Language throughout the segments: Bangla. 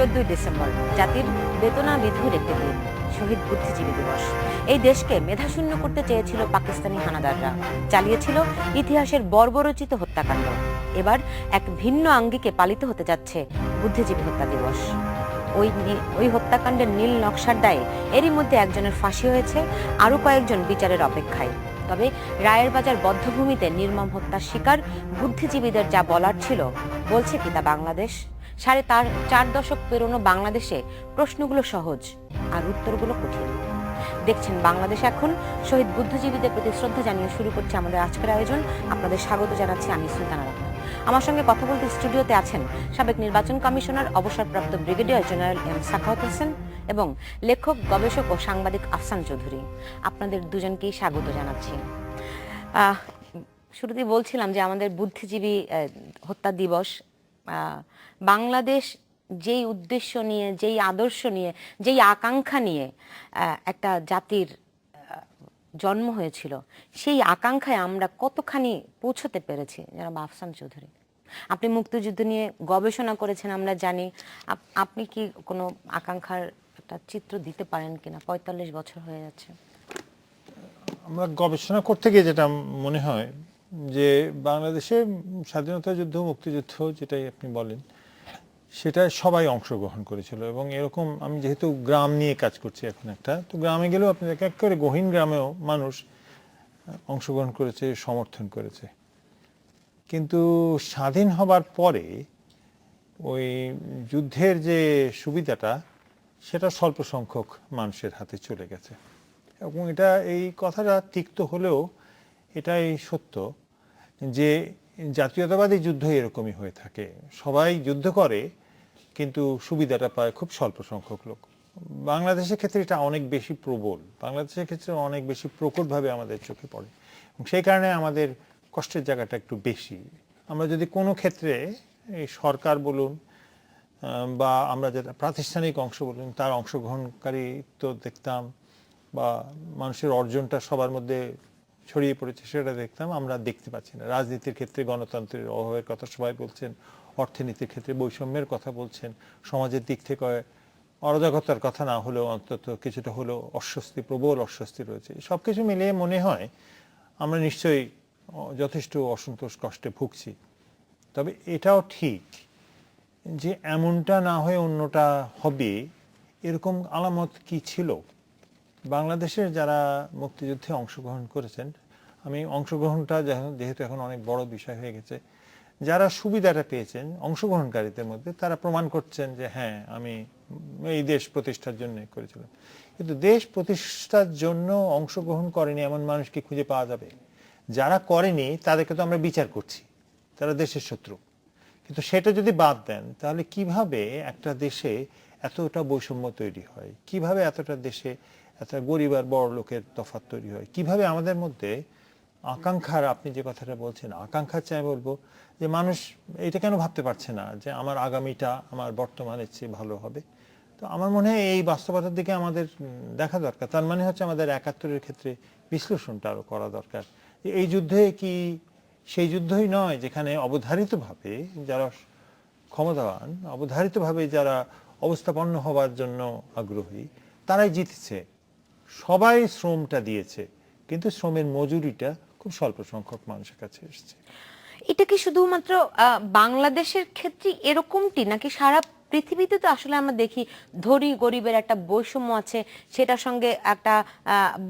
14ই ডিসেম্বর জাতির বেদনাবিধুর একটি দিন, শহীদ বুদ্ধিজীবী দিবস। এই দেশকে মেধাশূন্য করতে চেয়েছিল পাকিস্তানি হানাদাররা, চালিয়েছিল ইতিহাসের বর্বরচিত হত্যাকাণ্ড। এবার এক ভিন্ন আঙ্গিকে পালিত হতে যাচ্ছে বুদ্ধিজীবী হত্যা দিবস। ওই হত্যাকাণ্ডের নীল নকশার দায়ে এরই মধ্যে একজনের ফাঁসি হয়েছে, আরো কয়েকজন বিচারের অপেক্ষায়। তবে রায়ের বাজার বধ্যভূমিতে নির্মম হত্যার শিকার বুদ্ধিজীবীদের যা বলার ছিল, বলছে কি তা বাংলাদেশ? 4.5 দশক পেরোনো বাংলাদেশে প্রশ্নগুলো সহজ আর উত্তরগুলো কঠিন। দেখছেন বাংলাদেশ এখন। শহীদ বুদ্ধিজীবীদের প্রতি শ্রদ্ধা জানিয়ে শুরু করছে আমাদের আজকের আয়োজন। আপনাদের স্বাগত জানাচ্ছি আমি সুলতানা রহমান। আমার সঙ্গে কথা বলতে স্টুডিওতে আছেন সাবেক নির্বাচন কমিশনার, অবসরপ্রাপ্ত brigadier general M Sakhawat Hossain এবং লেখক, গবেষক ও সাংবাদিক আফসান চৌধুরী। আপনাদের দুজনকেই স্বাগত জানাচ্ছি। শুরুতেই বলছিলাম যে আমাদের বুদ্ধিজীবী হত্যা দিবস, বাংলাদেশ যেই উদ্দেশ্য নিয়ে, যেই আদর্শ নিয়ে, যেই আকাঙ্ক্ষা নিয়ে একটা জাতির জন্ম হয়েছিল, সেই আকাঙ্ক্ষায় আমরা কতখানি পৌঁছতে পেরেছি? জনাব আফসান চৌধুরী, আপনি মুক্তিযুদ্ধ নিয়ে গবেষণা করেছেন, আমরা জানি। আপনি কি কোনো আকাঙ্ক্ষার একটা চিত্র দিতে পারেন কিনা? 45 বছর হয়ে যাচ্ছে। আমরা গবেষণা করতে গিয়ে যেটা মনে হয় যে বাংলাদেশে স্বাধীনতা যুদ্ধ, মুক্তিযুদ্ধ যেটাই আপনি বলেন, সেটা সবাই অংশগ্রহণ করেছিল। এবং এরকম, আমি যেহেতু গ্রাম নিয়ে কাজ করছি এখন একটা, তো গ্রামে গেলেও আপনি একেবারে গহীন গ্রামেও মানুষ অংশগ্রহণ করেছে, সমর্থন করেছে। কিন্তু স্বাধীন হবার পরে ওই যুদ্ধের যে সুবিধাটা, সেটা স্বল্প সংখ্যক মানুষের হাতে চলে গেছে। এবং এটা, এই কথাটা তিক্ত হলেও এটাই সত্য যে জাতীয়তাবাদী যুদ্ধ এরকমই হয়ে থাকে। সবাই যুদ্ধ করে কিন্তু সুবিধাটা পায় খুব স্বল্প সংখ্যক লোক। বাংলাদেশের ক্ষেত্রে এটা অনেক বেশি প্রবল, বাংলাদেশের ক্ষেত্রে অনেক বেশি প্রকটভাবে আমাদের চোখে পড়ে। এবং সেই কারণে আমাদের কষ্টের জায়গাটা একটু বেশি। আমরা যদি কোনো ক্ষেত্রে এই সরকার বলুন বা আমরা যেটা প্রাতিষ্ঠানিক অংশ বলুন, তার অংশগ্রহণকারী তো দেখতাম, বা মানুষের অর্জনটা সবার মধ্যে ছড়িয়ে পড়েছে সেটা দেখতাম, আমরা দেখতে পাচ্ছি না। রাজনীতির ক্ষেত্রে গণতন্ত্রের অভাবের কথা সবাই বলছেন, অর্থনীতির ক্ষেত্রে বৈষম্যের কথা বলছেন, সমাজের দিক থেকে অরাজকতার কথা না হলেও অন্তত কিছুটা হলেও অস্বস্তি, প্রবল অস্বস্তি রয়েছে। সব কিছু মিলিয়ে মনে হয় আমরা নিশ্চয়ই যথেষ্ট অসন্তোষ, কষ্টে ভুগছি। তবে এটাও ঠিক যে এমনটা না হয়ে অন্যটা হবে, এরকম আলামত কি ছিল? বাংলাদেশের যারা মুক্তিযুদ্ধে অংশগ্রহণ করেছেন, আমি অংশগ্রহণটা যেহেতু এখন অনেক বড় বিষয় হয়ে গেছে, যারা সুবিধাটা পেয়েছেন অংশগ্রহণকারীদের মধ্যে, তারা প্রমাণ করছেন যে হ্যাঁ, আমি এই দেশ প্রতিষ্ঠার জন্য করেছিলাম। কিন্তু দেশ প্রতিষ্ঠার জন্য অংশগ্রহণ করেনি এমন মানুষকে খুঁজে পাওয়া যাবে? যারা করেনি তাদেরকে তো আমরা বিচার করছি, তারা দেশের শত্রু। কিন্তু সেটা যদি বাদ দেন, তাহলে কিভাবে একটা দেশে এতটা বৈষম্য তৈরি হয়? কিভাবে এতটা দেশে এত গরিব আর বড় লোকের তফাৎ তৈরি হয়? কিভাবে আমাদের মধ্যে আকাঙ্ক্ষার, আপনি যে কথাটা বলছেন, আকাঙ্ক্ষা চাই বলবো, যে মানুষ এটা কেন ভাবতে পারছে না যে আমার আগামীটা আমার বর্তমানের চেয়ে ভালো হবে? তো আমার মনে হয় এই বাস্তবতার দিকে আমাদের দেখা দরকার। তার মানে হচ্ছে আমাদের 71-এর ক্ষেত্রে বিশ্লেষণটা আরো করা দরকার। এই যুদ্ধে কি সেই যুদ্ধই নয় যেখানে অবধারিতভাবে যারা ক্ষমতাবান, অবধারিতভাবে যারা অবস্থাপন্ন হবার জন্য আগ্রহী, তারাই জিতেছে, সবাই শ্রমটা দিয়েছে, কিন্তু শ্রমের মজুরিটা খুব স্বল্প সংখ্যক মানুষের কাছে এসেছে। এটা কি শুধুমাত্র বাংলাদেশের ক্ষেত্রে এরকমটি, নাকি সারা পৃথিবীতে তো আসলে আমরা দেখি ধনী গরিবের একটা বৈষম্য আছে, সেটার সঙ্গে একটা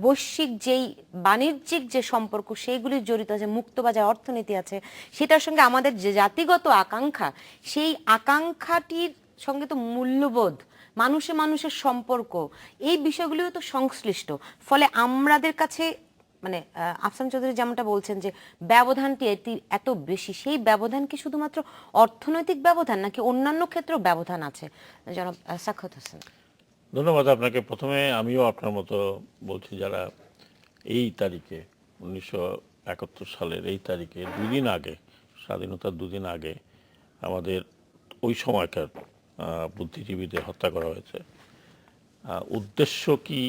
বৈশ্বিক যেই বাণিজ্যিক যে সম্পর্ক সেইগুলি জড়িত আছে, মুক্তবাজার অর্থনীতি আছে, সেটার সঙ্গে আমাদের যে জাতিগত আকাঙ্ক্ষা, সেই আকাঙ্ক্ষাটির সঙ্গে তো মূল্যবোধ, মানুষে মানুষের সম্পর্ক, এই বিষয়গুলিও তো সংশ্লিষ্ট। ফলে আমাদের কাছে মানে আফসান চৌধুরী যেমনটা বলছেন যে ব্যবধানটি এত বেশি, সেই ব্যবধান কি শুধুমাত্র অর্থনৈতিক ব্যবধান, নাকি অন্যান্য ক্ষেত্রেও ব্যবধান আছে? জনাব সাখাওয়াত হোসেন। ধন্যবাদ আপনাকে। প্রথমে আমিও আপনার মতো বলছি, যারা এই তারিখে 1971 সালের এই তারিখে, দুদিন আগে, স্বাধীনতার দুদিন আগে আমাদের ওই সময়কার বুদ্ধিজীবীদের হত্যা করা হয়েছে, উদ্দেশ্য কি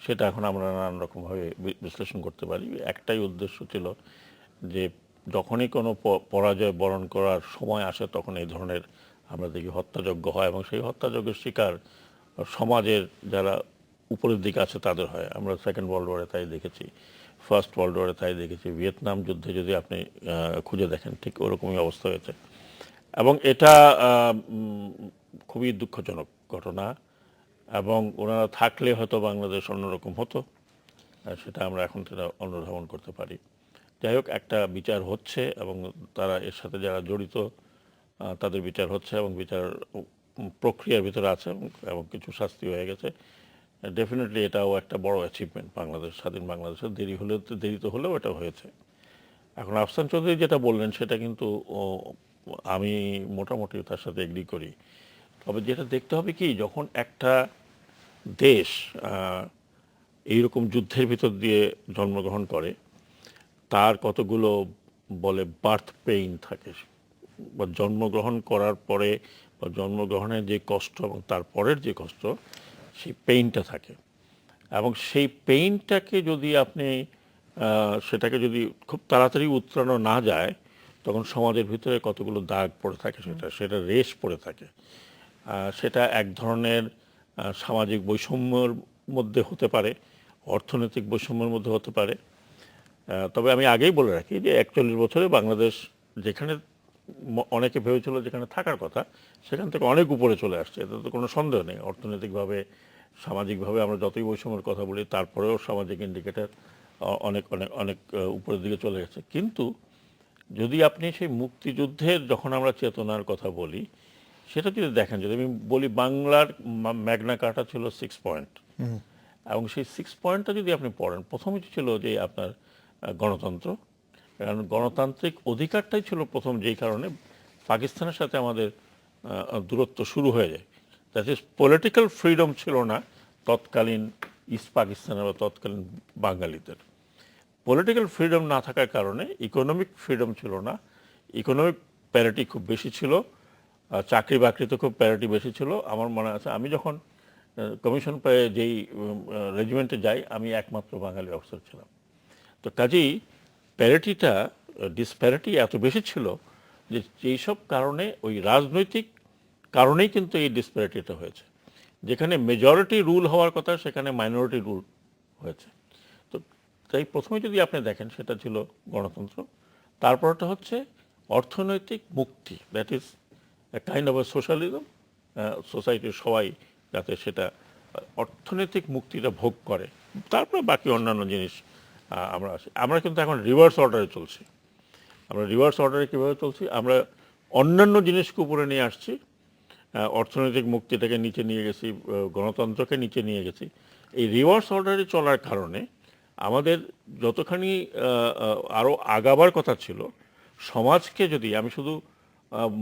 সেটা এখন আমরা নানান রকমভাবে বিশ্লেষণ করতে পারি। একটাই উদ্দেশ্য ছিল যে যখনই কোনো পরাজয় বরণ করার সময় আসে, তখন এই ধরনের আমরা দেখি হত্যাযজ্ঞ হয় এবং সেই হত্যাযজ্ঞের শিকার সমাজের যারা উপরের দিকে আছে তাদের হয়। আমরা সেকেন্ড ওয়ার্ল্ড ওয়ারে তাই দেখেছি, ফার্স্ট ওয়ার্ল্ড ওয়ারে তাই দেখেছি, ভিয়েতনাম যুদ্ধে যদি আপনি খুঁজে দেখেন ঠিক ওরকমই অবস্থা হয়েছে। এবং এটা খুবই দুঃখজনক ঘটনা, এবং ওনারা থাকলে হয়তো বাংলাদেশ অন্যরকম হতো, সেটা আমরা এখন সেটা অনুধাবন করতে পারি। যাই হোক, একটা বিচার হচ্ছে এবং তারা এর সাথে যারা জড়িত তাদের বিচার হচ্ছে এবং বিচার প্রক্রিয়ার ভিতরে আছে এবং কিছু শাস্তি হয়ে গেছে। ডেফিনেটলি এটাও একটা বড় অ্যাচিভমেন্ট বাংলাদেশ, স্বাধীন বাংলাদেশের। দেরি তো হলেও এটা হয়েছে। এখন আফসান চৌধুরী যেটা বললেন সেটা কিন্তু আমি মোটামুটি তার সাথে এগ্রি করি। তবে যেটা দেখতে হবে কি, যখন একটা দেশ এইরকম যুদ্ধের ভিতর দিয়ে জন্মগ্রহণ করে, তার কতগুলো বলে বার্থ পেইন থাকে, বা জন্মগ্রহণ করার পরে বা জন্মগ্রহণের যে কষ্ট এবং তারপরের যে কষ্ট, সেই পেইনটা থাকে। এবং সেই পেইনটাকে যদি আপনি সেটাকে যদি খুব তাড়াতাড়ি উতরানো না যায়, তখন সমাজের ভিতরে কতগুলো দাগ পড়ে থাকে, সেটা রেশ পড়ে থাকে। সেটা এক ধরনের সামাজিক বৈষম্যের মধ্যে হতে পারে, অর্থনৈতিক বৈষম্যের মধ্যে হতে পারে। তবে আমি আগেই বলে রাখি যে 41 বছরে বাংলাদেশ যেখানে অনেকে ভেবেছিল যেখানে থাকার কথা, সেখান থেকে অনেক উপরে চলে আসছে, এতে তো কোনো সন্দেহ নেই। অর্থনৈতিকভাবে, সামাজিকভাবে আমরা যতই বৈষম্যের কথা বলি, তারপরেও সামাজিক ইন্ডিকেটর অনেক অনেক অনেক উপরের দিকে চলে গেছে। কিন্তু যদি আপনি সেই মুক্তিযুদ্ধের যখন আমরা চেতনার কথা বলি, সেটা যদি দেখেন, যদি আমি বলি বাংলার ম্যাগনা কার্টা ছিল 6 পয়েন্ট, এবং সেই 6 পয়েন্টটা যদি আপনি পড়েন, প্রথমে ছিল যে আপনার গণতন্ত্র। কারণ গণতান্ত্রিক অধিকারটাই ছিল প্রথম, যেই কারণে পাকিস্তানের সাথে আমাদের দূরত্ব শুরু হয়ে যায়। দ্যাট ইজ পলিটিক্যাল ফ্রিডম ছিল না তৎকালীন ইস্ট পাকিস্তানের বা তৎকালীন বাঙালিদের। পলিটিক্যাল ফ্রিডম না থাকার কারণে ইকোনমিক ফ্রিডম ছিল না। ইকোনমিক প্যারিটি খুব বেশি ছিল, চাকরি বাকরিতে খুব প্যারিটি বেশি ছিল। আমার মনে আছে আমি যখন কমিশন পেয়ে যেই রেজিমেন্টে যাই, আমি একমাত্র বাঙালি অফিসার ছিলাম। তো কাজেই প্যারিটিটা, ডিসপ্যারিটি এত বেশি ছিল যে এইসব কারণে, ওই রাজনৈতিক কারণেই কিন্তু এই ডিসপ্যারিটিটা হয়েছে। যেখানে মেজরিটি রুল হওয়ার কথা, সেখানে মাইনরিটি রুল হয়েছে। তো তাই প্রথমে যদি আপনি দেখেন, সেটা ছিল গণতন্ত্র। তারপরটা হচ্ছে অর্থনৈতিক মুক্তি, that is a kind of A socialism. সোসাইটির সবাই যাতে সেটা অর্থনৈতিক মুক্তিটা ভোগ করে, তারপরে বাকি অন্যান্য জিনিস আমরা আসি। আমরা কিন্তু এখন রিভার্স অর্ডারে চলছি। আমরা রিভার্স অর্ডারে কীভাবে চলছি? আমরা অন্যান্য জিনিসকে উপরে নিয়ে আসছি, অর্থনৈতিক মুক্তিটাকে নিচে নিয়ে গেছি, গণতন্ত্রকে নিচে নিয়ে গেছি। এই রিভার্স অর্ডারে চলার কারণে আমাদের যতখানি আরও আগাবার কথা ছিল, সমাজকে যদি আমি শুধু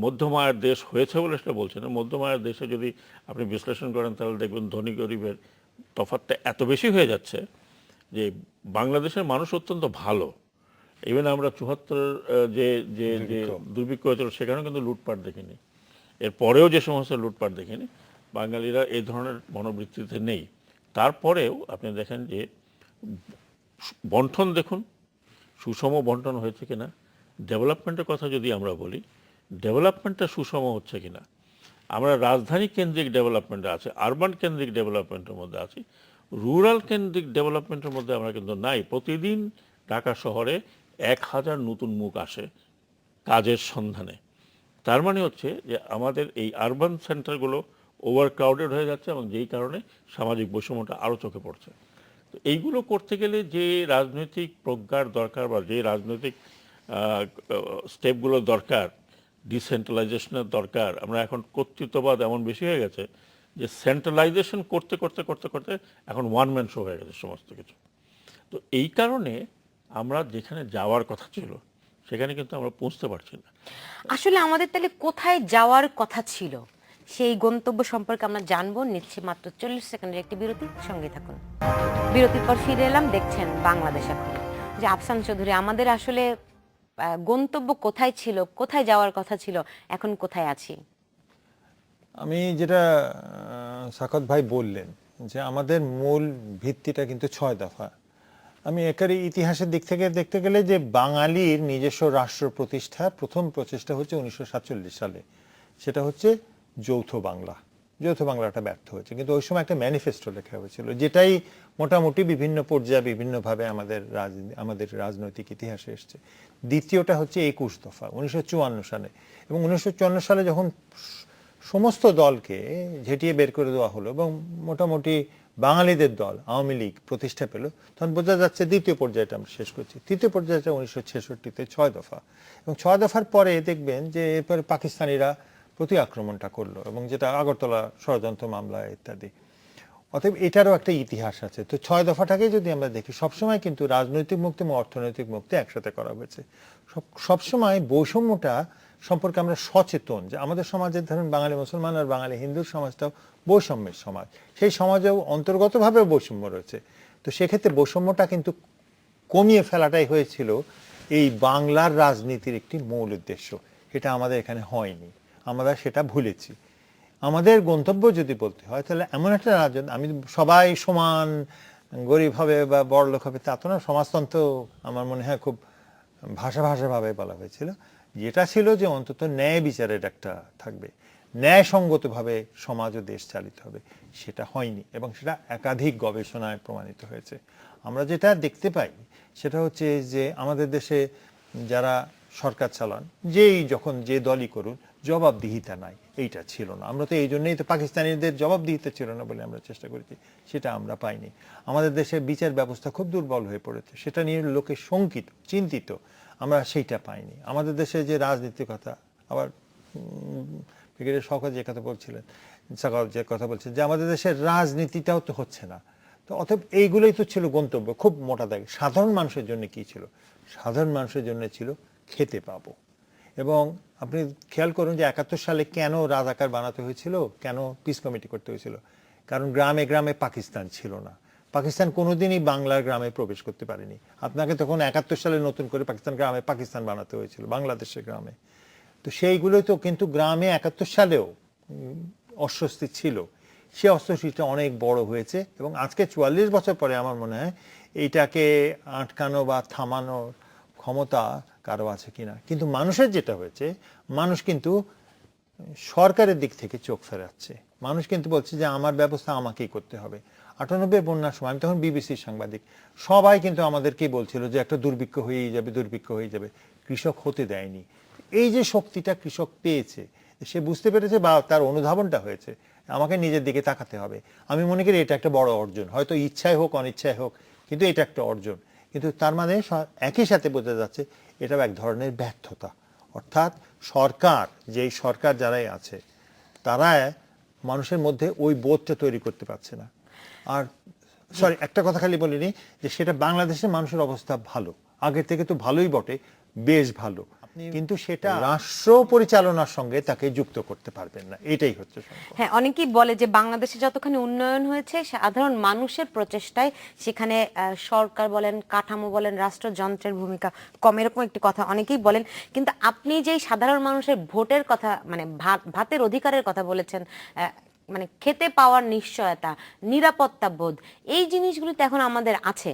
মধ্যম আয়ের দেশ হয়েছে বলে সেটা বলছি না, মধ্যম আয়ের দেশে যদি আপনি বিশ্লেষণ করেন, তাহলে দেখবেন ধনী গরিবের তফাৎটা এত বেশি হয়ে যাচ্ছে যে বাংলাদেশের মানুষ অত্যন্ত ভালো। ইভেন আমরা 74 যে যে যে দুর্ভিক্ষ হয়েছিল, সেখানেও কিন্তু লুটপাট দেখিনি। এরপরেও যে সমস্ত লুটপাট দেখিনি, বাঙালিরা এই ধরনের মনোবৃত্তিতে নেই। তারপরেও আপনি দেখেন যে বন্টন দেখুন, সুষম বন্টন হয়েছে কিনা। ডেভেলপমেন্টের কথা যদি আমরা বলি, ডেভেলপমেন্টটা সুষম হচ্ছে কিনা। আমরা রাজধানী কেন্দ্রিক ডেভেলপমেন্টে আছে, আরবান কেন্দ্রিক ডেভেলপমেন্টের মধ্যে আছি, রুরাল কেন্দ্রিক ডেভেলপমেন্টের মধ্যে আমরা কিন্তু নাই। প্রতিদিন ঢাকা শহরে 1000 নতুন মুখ আসে কাজের সন্ধানে। তার মানে হচ্ছে যে আমাদের এই আরবান সেন্টারগুলো ওভার ক্রাউডেড হয়ে যাচ্ছে, এবং যেই কারণে সামাজিক বৈষম্যটা আরও চোখে পড়ছে। তো এইগুলো করতে গেলে যে রাজনৈতিক প্রজ্ঞার দরকার, বা যে রাজনৈতিক স্টেপগুলো দরকার, ডিসেন্ট্রালাইজেশনের দরকার। আমরা এখন কর্তৃত্ববাদ এমন বেশি হয়ে গেছে যে সেন্ট্রালাইজেশন করতে করতে করতে করতে এখন ওয়ান ম্যান শো হয়ে গেছে সমস্ত কিছু। তো এই কারণে আমরা যেখানে যাওয়ার কথা ছিল, সেখানে কিন্তু আমরা পৌঁছতে পারছি না। আসলে আমাদের তাহলে কোথায় যাওয়ার কথা ছিল, সেই গন্তব্য সম্পর্কে আমরা জানবো। নিচ্ছে মাত্র 40 সেকেন্ডের একটি বিরতি, সঙ্গে থাকুন। বিরতির পর ফিরে এলাম, দেখছেন বাংলাদেশ এখন। যে আফসান চৌধুরী, আমাদের আসলে গন্তব্য কোথায় ছিল, কোথায় যাওয়ার কথা ছিল, এখন কোথায় আছি? আমি যেটা সাখাওয়াত ভাই বললেন, যে আমাদের মূল ভিত্তিটা কিন্তু 6 দফা। আমি একারই ইতিহাসের দিক থেকে দেখতে গেলে, যে বাঙালির নিজস্ব রাষ্ট্র প্রতিষ্ঠা প্রথম প্রচেষ্টা হচ্ছে 1947 সালে। সেটা হচ্ছে যৌথ বাংলা। যৌথ বাংলাটা ব্যর্থ হয়েছে, কিন্তু ওই সময় একটা ম্যানিফেস্টো লেখা হয়েছিল, যেটাই মোটামুটি বিভিন্ন পর্যায়ে বিভিন্নভাবে আমাদের রাজনৈতিক ইতিহাসে এসছে। দ্বিতীয়টা হচ্ছে 21 দফা 1954 সালে, এবং 1954 সালে যখন সমস্ত দলকে ঝেঁটিয়ে বের করে দেওয়া হলো এবং মোটামুটি বাঙালিদের দল আওয়ামী লীগ প্রতিষ্ঠা পেল, তখন বোঝা যাচ্ছে দ্বিতীয় পর্যায়টা আমরা শেষ করছি। তৃতীয় পর্যায়টা 1966-তে 6 দফা, এবং 6 দফার পরে দেখবেন যে এরপরে পাকিস্তানিরা প্রতি আক্রমণটা করলো, এবং যেটা আগরতলা ষড়যন্ত্র মামলা ইত্যাদি। অতএব এটারও একটা ইতিহাস আছে। তো 6 দফাটাকে যদি আমরা দেখি, সবসময় কিন্তু রাজনৈতিক মুক্তি এবং অর্থনৈতিক মুক্তি একসাথে করা হয়েছে। সবসময় বৈষম্যটা সম্পর্কে আমরা সচেতন, যে আমাদের সমাজের ধরুন বাঙালি মুসলমান আর বাঙালি হিন্দুর সমাজটাও বৈষম্যের সমাজ, সেই সমাজেও অন্তর্গতভাবেও বৈষম্য রয়েছে। তো সেক্ষেত্রে বৈষম্যটা কিন্তু কমিয়ে ফেলাটাই হয়েছিল এই বাংলার রাজনীতির একটি মূল উদ্দেশ্য। এটা আমাদের এখানে হয়নি, আমরা সেটা ভুলেছি। আমাদের গন্তব্য যদি বলতে হয়, তাহলে এমন একটা রাজ্য, আমি সবাই সমান গরিব হবে বা বড়লোক হবে তা তো না, সমাজতন্ত্র আমার মনে হয় খুব ভাষাভাবে বলা হয়েছিল, যেটা ছিল যে অন্তত ন্যায় বিচারের একটা থাকবে, ন্যায়সঙ্গতভাবে সমাজ ও দেশ চালিত হবে। সেটা হয়নি, এবং সেটা একাধিক গবেষণায় প্রমাণিত হয়েছে। আমরা যেটা দেখতে পাই সেটা হচ্ছে যে আমাদের দেশে যারা সরকার চালান, যখন যে দলই করুন, জবাবদিহিতা নাই, এইটা ছিল না। আমরা তো এই জন্যই তো পাকিস্তানিদের জবাবদিহিতা ছিল না বলে আমরা চেষ্টা করেছি, সেটা আমরা পাইনি। আমাদের দেশে বিচার ব্যবস্থা খুব দুর্বল হয়ে পড়েছে, সেটা নিয়ে লোকে শঙ্কিত, চিন্তিত, আমরা সেইটা পাইনি। আমাদের দেশে যে রাজনীতির কথা, আবার ব্রিগেডিয়ার শওকত যে কথা বলছেন যে আমাদের দেশের রাজনীতিটাও তো হচ্ছে না। তো অতএব এইগুলোই তো ছিল গন্তব্য, খুব মোটা দাগে। সাধারণ মানুষের জন্য কি ছিল? সাধারণ মানুষের জন্য ছিল খেতে পাবো। এবং আপনি খেয়াল করুন যে 71 সালে কেন রাজাকার বানাতে হয়েছিল, কেন পিস কমিটি করতে হয়েছিল? কারণ গ্রামে গ্রামে পাকিস্তান ছিল না। পাকিস্তান কোনোদিনই বাংলার গ্রামে প্রবেশ করতে পারেনি। আপনাকে তখন 71 সালে নতুন করে পাকিস্তান বানাতে হয়েছিল বাংলাদেশের গ্রামে। তো সেইগুলোই তো, কিন্তু গ্রামে 71 সালেও অস্বস্তি ছিল, সে অস্বস্তিটা অনেক বড় হয়েছে, এবং আজকে 44 বছর পরে আমার মনে হয় এইটাকে আটকানো বা থামানোর ক্ষমতা কারো আছে কিনা। কিন্তু মানুষের যেটা হয়েছে, মানুষ কিন্তু সরকারের দিক থেকে চোখ ফেরাচ্ছে। মানুষ কিন্তু বলছে যে আমার ব্যবস্থা আমাকেই করতে হবে। 98 বন্যার সময়, আমি তখন বিবিসির সাংবাদিক, সবাই কিন্তু আমাদেরকেই বলছিল যে একটা দুর্ভিক্ষ হয়ে যাবে, কৃষক হতে দেয়নি। এই যে শক্তিটা কৃষক পেয়েছে, সে বুঝতে পেরেছে বা তার অনুধাবনটা হয়েছে, আমাকে নিজের দিকে তাকাতে হবে। আমি মনে করি এটা একটা বড় অর্জন, হয়তো ইচ্ছায় হোক অনিচ্ছায় হোক, কিন্তু এটা একটা অর্জন। কিন্তু তার মানে একই সাথে বোঝা যাচ্ছে এটাও এক ধরনের ব্যর্থতা। অর্থাৎ যেই সরকার যারাই আছে, তারা মানুষের মধ্যে ওই বোধটা তৈরি করতে পারছে না। আর একটা কথা খালি বলিনি, যে সেটা বাংলাদেশের মানুষের অবস্থা ভালো, আগের থেকে তো ভালোই বটে, বেশ ভালো, কিন্তু সেটা রাষ্ট্র পরিচালনার সঙ্গে তাকে যুক্ত করতে পারবেন না, এটাই হচ্ছে সমস্যা। হ্যাঁ, অনেকেই বলে যে বাংলাদেশে যতখানি উন্নয়ন হয়েছে, সাধারণ মানুষের প্রচেষ্টায় সেখানে সরকার বলেন, কাঠামো বলেন, রাষ্ট্রযন্ত্রের ভূমিকা কম, এরকম একটি কথা অনেকেই বলেন। কিন্তু আপনি যেই সাধারণ মানুষের ভোটের কথা, মানে ভাতের অধিকারের কথা বলেছেন, মানে খেতে পাওয়ার নিশ্চয়তা, নিরাপত্তা বোধ, এই জিনিসগুলো তো এখন আমাদের আছে।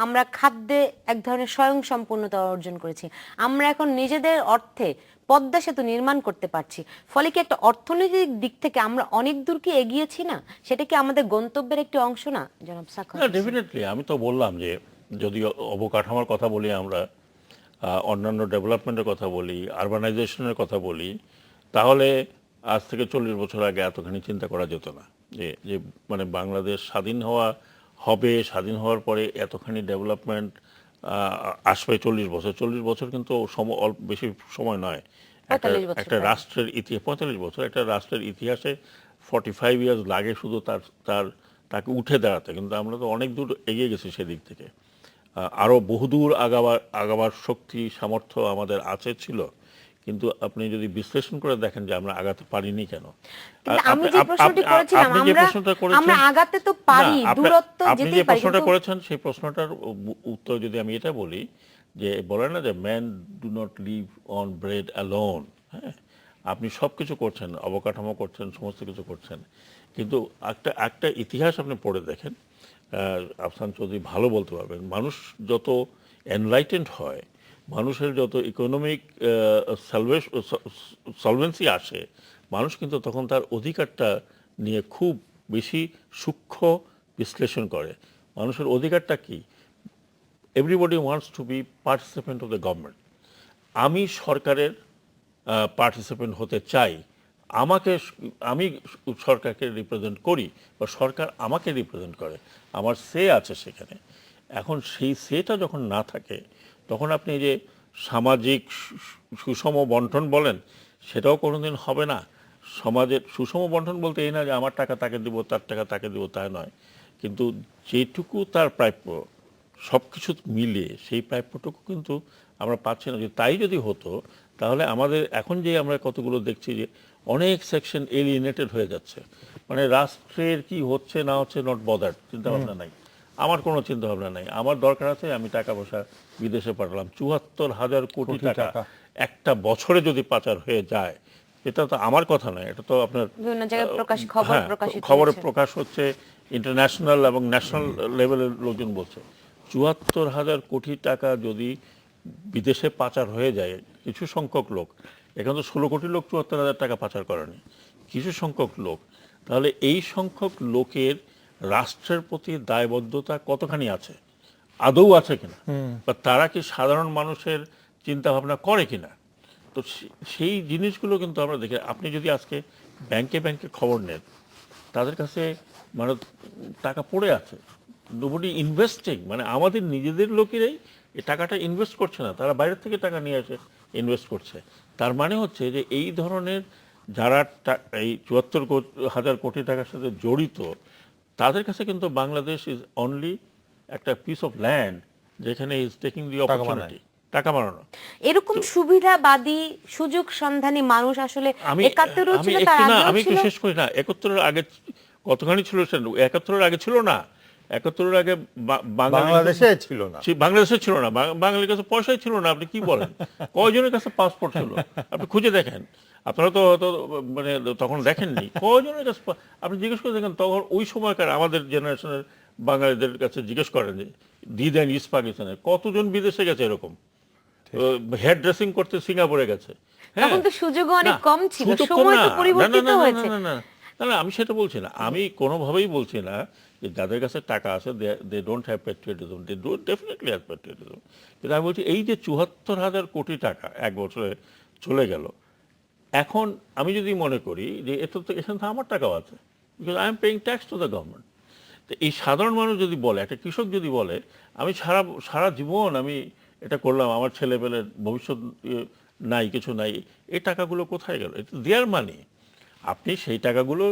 আমরা খাদ্যে এক ধরনের স্বয়ংসম্পূর্ণতা অর্জন করেছি। আমরা এখন নিজেদের অর্থে পদ্মা সেতু নির্মাণ করতে পারছি। ফলে কি একটা অর্থনৈতিক দিক থেকে আমরা অনেক দূর কি এগিয়েছি না? সেটা কি আমাদের গন্তব্যের একটি অংশ না, জনাব সাখাওয়াত? ডেফিনেটলি। আমি তো বললাম যে যদি অবকাঠামোর কথা বলি, আমরা অন্যান্য ডেভেলপমেন্টের কথা বলি, আরবানাইজেশনের কথা বলি, তাহলে আজ থেকে 40 বছর আগে এতখানি চিন্তা করা যেত না যে মানে বাংলাদেশ স্বাধীন স্বাধীন হওয়ার পরে এতখানি ডেভেলপমেন্ট আসবে। 40 বছর কিন্তু বেশি সময় নয়। একটা রাষ্ট্রের ইতিহাস 45 বছর, একটা রাষ্ট্রের ইতিহাসে 45 ইয়ার্স লাগে শুধু তাকে উঠে দাঁড়াতে। কিন্তু আমরা তো অনেক দূর এগিয়ে গেছি সেদিক থেকে। আরো বহুদূর আগাবার শক্তি সামর্থ্য আমাদের ছিল। কিন্তু আপনি যদি বিশ্লেষণ করে দেখেন যে আমরা আগাতে পারিনি কেন। আমি যে প্রশ্নটি করেছিলাম, আমরা আগাতে তো পারি, দূরত্ব যেতেই পারি। আপনি যে প্রশ্নটা করেছেন, সেই প্রশ্নটার উত্তর যদি আমি এটা বলি, যে বলে না যে man do not live on bread alone. হ্যাঁ, আপনি সবকিছু করছেন, অবকাঠামো করছেন, সমস্ত কিছু করছেন, কিন্তু একটা ইতিহাস আপনি পড়ে দেখেন, আফসান চৌধুরী ভালো বলতে পারবেন, মানুষ যত এনলাইটেন্ড হয় মানুষের যত ইকোনমিক সলভেন্সি আসে, মানুষ কিন্তু তখন তার অধিকারটা নিয়ে খুব বেশি সূক্ষ্ম বিশ্লেষণ করে। মানুষের অধিকারটা কি? Everybody wants to be participant of the government. আমি সরকারের পার্টিসিপেন্ট হতে চাই, আমি সরকারকে রিপ্রেজেন্ট করি বা সরকার আমাকে রিপ্রেজেন্ট করে, আমার সে আছে সেখানে। এখন সেই সেটা যখন না থাকে, তখন আপনি এই যে সামাজিক সুষম বন্টন বলেন, সেটাও কোনোদিন হবে না। সমাজের সুষম বন্টন বলতে এই না যে আমার টাকা তাকে দিব, তার টাকা তাকে দিব, তা নয়, কিন্তু যেটুকু তার প্রাপ্য সব কিছু মিলিয়ে সেই প্রাপ্যটুকু কিন্তু আমরা পাচ্ছি না। তাই যদি হতো, তাহলে আমাদের এখন যে আমরা কতগুলো দেখছি যে অনেক সেকশন এলিয়েনেটেড হয়ে যাচ্ছে, মানে রাষ্ট্রের কি হচ্ছে না হচ্ছে নট বদার, চিন্তা ভাবনা নাই, আমার কোনো চিন্তা ভাবনা নাই, আমার দরকার আছে আমি টাকা পয়সা বিদেশে পাঠালাম। ৭৪,০০০ কোটি টাকা একটা বছরে যদি পাচার হয়ে যায়, এটা তো আমার কথা নয়, এটা তো আপনার বিভিন্ন জায়গায় খবর প্রকাশিত খবরে হয়েছে। প্রকাশ হচ্ছে, ইন্টারন্যাশনাল এবং ন্যাশনাল লেভেলের লোকজন বলছে ৭৪,০০০ কোটি টাকা যদি বিদেশে পাচার হয়ে যায়, কিছু সংখ্যক লোক, এখানে তো ১৬ কোটি লোক ৭৪,০০০ টাকা পাচার করেনি, কিছু সংখ্যক লোক, তাহলে এই সংখ্যক লোকের রাষ্ট্রের প্রতি দায়বদ্ধতা কতখানি আছে, আদৌ আছে কিনা, বা তারা কি সাধারণ মানুষের চিন্তা ভাবনা করে কিনা। তো সেই জিনিসগুলো কিন্তু আমরা দেখি। আপনি যদি আজকে ব্যাংকে ব্যাংকে খবর নেন, তাদের কাছে মানে টাকা পড়ে আছে, নোবডি ইনভেস্টিং, মানে আমাদের নিজেদের লোকেরাই এই টাকাটা ইনভেস্ট করছে না, তারা বাইরের থেকে টাকা নিয়ে এসে ইনভেস্ট করছে। তার মানে হচ্ছে যে এই ধরনের যারা এই ৭৪,০০০ কোটি টাকার সাথে জড়িত, তাদের কাছে কিন্তু বাংলাদেশ ইজ অনলি একটা পিস অফ ল্যান্ড, যেখানে ইজ টেকিং দি অপরচুনিটি টাকা বানানো। এরকম সুবিধাবাদী সুযোগ সন্ধানী মানুষ আসলে একাত্তরেও ছিল, তার আগেও আমি একটু ছিল। শেষ করি না, ৭১-এর আগে কতখানি ছিল, ৭১-এর আগে ছিল না, ৭১-এর আগে বাংলাদেশে ছিল না, বাংলাদেশে ছিল না, বাঙালির কাছে পয়সাই ছিল না। আপনি কি বলেন? কয়জনের কাছে পাসপোর্ট ছিল? আপনি খুঁজে দেখেন, আপনারা তো মানে তখন দেখেননি, কয়জনের কাছে আপনি জিজ্ঞেস করে দেখেন, তখন ওই সময়কার আমাদের জেনারেশনের বাঙালিদের কাছে জিজ্ঞেস করেন যে দিদ অ্যান্ড ইস্ট পাকিস্তানের কতজন বিদেশে গেছে, এরকম হেয়ার ড্রেসিং করতে সিঙ্গাপুরে গেছে। তখন তো সুযোগও অনেক কম ছিল, সুযোগ কম সময় না। তো পরিবর্তিত না, না, না, হয়েছে। না, না, না, না, আমি সেটা বলছি না, আমি কোনোভাবেই বলছি না যে যাদের কাছে টাকা আছে they don't have patriotism, they don't definitely have patriotism. কিন্তু আমি বলছি এই যে ৭৪,০০০ কোটি টাকা এক বছরে চলে গেল, এখন আমি যদি মনে করি যে এখানে তো আমার টাকাও আছে, because I am paying tax to the government. তো এই সাধারণ মানুষ যদি বলে, একটা কৃষক যদি বলে আমি সারা জীবন আমি এটা করলাম, আমার ছেলেপেলের ভবিষ্যৎ নাই, কিছু নাই, এই টাকাগুলো কোথায় গেল? এটা দেয়ার মানি। আপনি সেই টাকাগুলো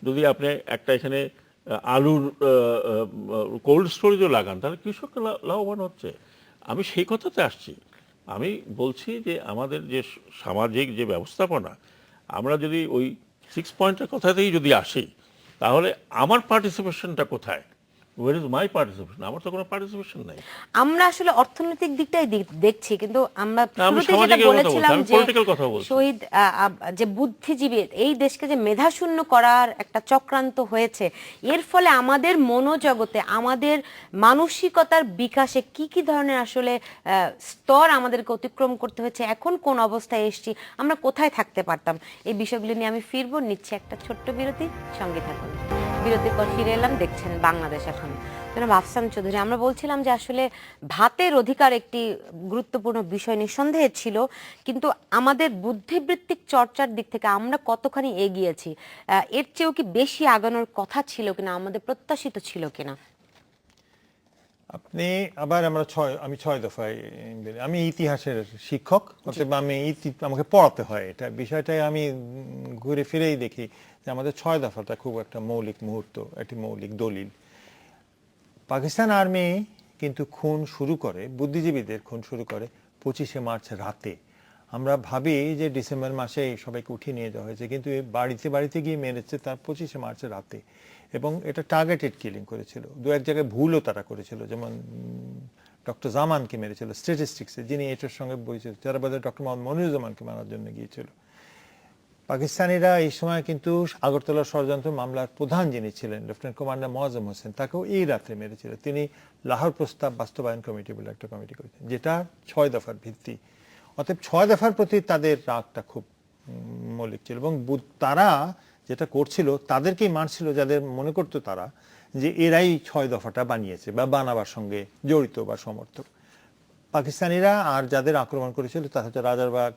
যদি আপনি একটা এখানে আলুর কোল্ড স্টোরেজও লাগান, তাহলে কৃষক লাভবান হচ্ছে। আমি সেই কথাতে আসছি। আমি বলছি যে আমাদের যে সামাজিক যে ব্যবস্থাপনা, আমরা যদি ওই 6 পয়েন্টের কথাতেই যদি আসি, তাহলে আমার পার্টিসিপেশনটা কোথায়? Where is my participation? আমার তো কোনো পার্টিসিপেশন নাই। আমরা আসলে অর্থনৈতিক দিকটাই দেখছি, কিন্তু আমরা আমি শুরুতে যেটা সামাজিকের কথা বলেছিলাম বলছি, আমি যে পলিটিক্যাল কথা বলছি। শহীদ যে বুদ্ধিজীবী এই দেশকে যে মেধাশূন্য করার একটা চক্রান্ত হয়েছে, এর ফলে আমাদের মনোজগতে, আমাদের মানসিকতার বিকাশে কি কি ধরনের আসলে স্তর আমাদেরকে অতিক্রম করতে হয়েছে, এখন কোন অবস্থায় এসেছি, আমরা কোথায় থাকতে পারতাম, এই বিষয়গুলো নিয়ে আমি ফিরবো। নিচ্ছে একটা ছোট্ট বিরতি, সঙ্গে থাকুন। বিরতির পর ফিরে এলাম, দেখছেন বাংলাদেশ এখন। জনাব আফসান চৌধুরী, আমরা বলছিলাম যে আসলে ভাতের অধিকার একটি গুরুত্বপূর্ণ বিষয় নিঃসন্দেহে ছিল, কিন্তু আমাদের বুদ্ধিবৃত্তিক চর্চার দিক থেকে আমরা কতখানি এগিয়েছি, এর চেয়েও কি বেশি আগানোর কথা ছিল কিনা, আমাদের প্রত্যাশিত ছিল কিনা? আপনি আবার আমি ৬ দফায় আমি ইতিহাসের শিক্ষক, অতএব আমাকে পড়াতে হয়, এটা বিষয়টাই আমি ঘুরে ফিরেই দেখি যে আমাদের ৬ দফাটা খুব একটা মৌলিক মুহূর্ত, একটি মৌলিক দলিল। পাকিস্তান আর্মি কিন্তু খুন শুরু করে, বুদ্ধিজীবীদের খুন শুরু করে ২৫শে মার্চ রাতে। আমরা ভাবি যে ডিসেম্বর মাসে সবাইকে উঠিয়ে নিয়ে যাওয়া হয়েছে, কিন্তু বাড়িতে বাড়িতে গিয়ে মেরেছে তার ২৫শে মার্চ রাতে, এবং এটা টার্গেটেড কিলিং করেছিল। দু এক জায়গায় ভুলও তারা করেছিল, যেমন ডক্টর জামানকে মেরেছিল স্ট্যাটিস্টিক্সে, যিনি এটার সঙ্গে পরিচিত, যারা বোধহয় ডক্টর মোহাম্মদ মনিরুজ্জামানকে মারার জন্য গিয়েছিল। পাকিস্তানিরা এই সময় কিন্তু আগরতলা ষড়যন্ত্র মামলার প্রধান যিনি ছিলেন লেফটেন্যান্ট কমান্ডার মোয়াজ্জেম হোসেন, তাকেও এই রাত্রে মেরেছিল। তিনি লাহোর প্রস্তাব বাস্তবায়ন কমিটি বলে একটা কমিটি করেছেন, যেটা 6 দফার ভিত্তি। অতএব 6 দফার প্রতি তাদের রাগটা খুব মৌলিক ছিল, এবং তারা যেটা করছিল তাদেরকেই মারছিল যাদের মনে করতো তারা যে এরাই 6 দফাটা বানিয়েছে বা বানাবার সঙ্গে জড়িত বা সমর্থক। পাকিস্তানিরা আর যাদের আক্রমণ করেছিল তা হচ্ছে রাজারবাগ,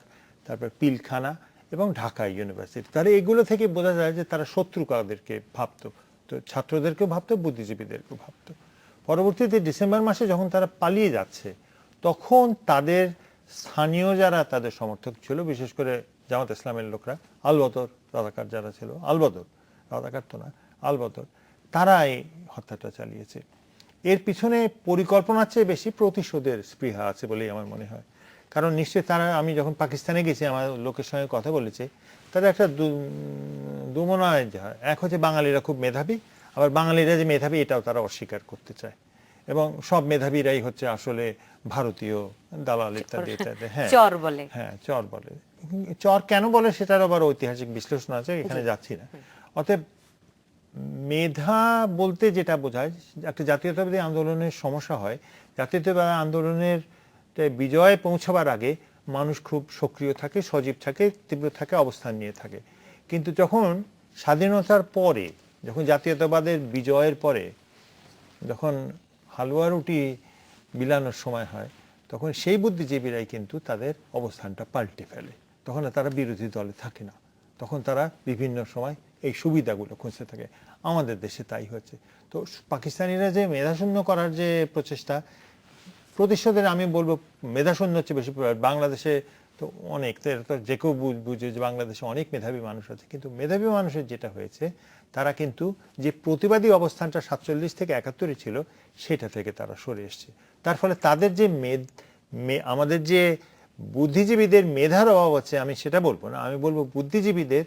তারপর পিলখানা এবং ঢাকা ইউনিভার্সিটি। তাহলে এগুলো থেকে বোঝা যায় যে তারা শত্রু কাদেরকে ভাবতো, তো ছাত্রদেরকেও ভাবতো, বুদ্ধিজীবীদেরকেও ভাবতো। পরবর্তীতে ডিসেম্বর মাসে যখন তারা পালিয়ে যাচ্ছে, তখন তাদের স্থানীয় যারা তাদের সমর্থক ছিল, বিশেষ করে জামাত ইসলামের লোকরা, আলবদর রাজাকার যারা ছিল, আলবদর রাজাকার তো না, আলবদর, তারা এই হত্যাটা চালিয়েছে। এর পিছনে পরিকল্পনার চেয়ে বেশি প্রতিশোধের স্পৃহা আছে বলেই আমার মনে হয়। কারণ নিশ্চয়ই তারা, আমি যখন পাকিস্তানে গেছি আমার লোকের সঙ্গে কথা বলেছে, তাদের একটা দুমনায় যায়। এক হচ্ছে বাঙালিরা খুব মেধাবী, আবার বাঙালিরা যে মেধাবী এটাও তারা অস্বীকার করতে চায়, এবং সব মেধাবীরাই হচ্ছে আসলে ভারতীয় দালাল ইত্যাদি ইত্যাদি। হ্যাঁ, চর বলে। হ্যাঁ, চর বলে। চর কেন বলে সেটার আবার ঐতিহাসিক বিশ্লেষণ আছে, এখানে যাচ্ছি না। অতএব মেধা বলতে যেটা বোঝায়, একটা জাতীয়তাবাদী আন্দোলনের সমস্যা হয়, জাতীয়তাবাদী আন্দোলনের বিজয়ে পৌঁছাবার আগে মানুষ খুব সক্রিয় থাকে, সজীব থাকে, তীব্র থাকে, অবস্থান নিয়ে থাকে। কিন্তু যখন স্বাধীনতার পরে, যখন জাতীয়তাবাদের বিজয়ের পরে, যখন হালুয়া রুটি বিলানোর সময় হয়, তখন সেই বুদ্ধিজীবীরাই কিন্তু তাদের অবস্থানটা পাল্টে ফেলে। তখন তারা বিরোধী দলে থাকে না, তখন তারা বিভিন্ন সময় এই সুবিধাগুলো খুঁজতে থাকে। আমাদের দেশে তাই হচ্ছে। তো পাকিস্তানিরা যে মেধাশূন্য করার যে প্রচেষ্টা, প্রতিশোধের, আমি বলবো মেধাশূন্য হচ্ছে বেশি। বাংলাদেশে তো অনেক, তো যে কেউ বুঝে যে বাংলাদেশে অনেক মেধাবী মানুষ আছে, কিন্তু মেধাবী মানুষের যেটা হয়েছে, তারা কিন্তু যে প্রতিবাদী অবস্থানটা 47 থেকে 71 ছিল, সেটা থেকে তারা সরে এসছে। তার ফলে তাদের যে আমাদের যে বুদ্ধিজীবীদের মেধার অভাব আছে, আমি সেটা বলবো না, আমি বলবো বুদ্ধিজীবীদের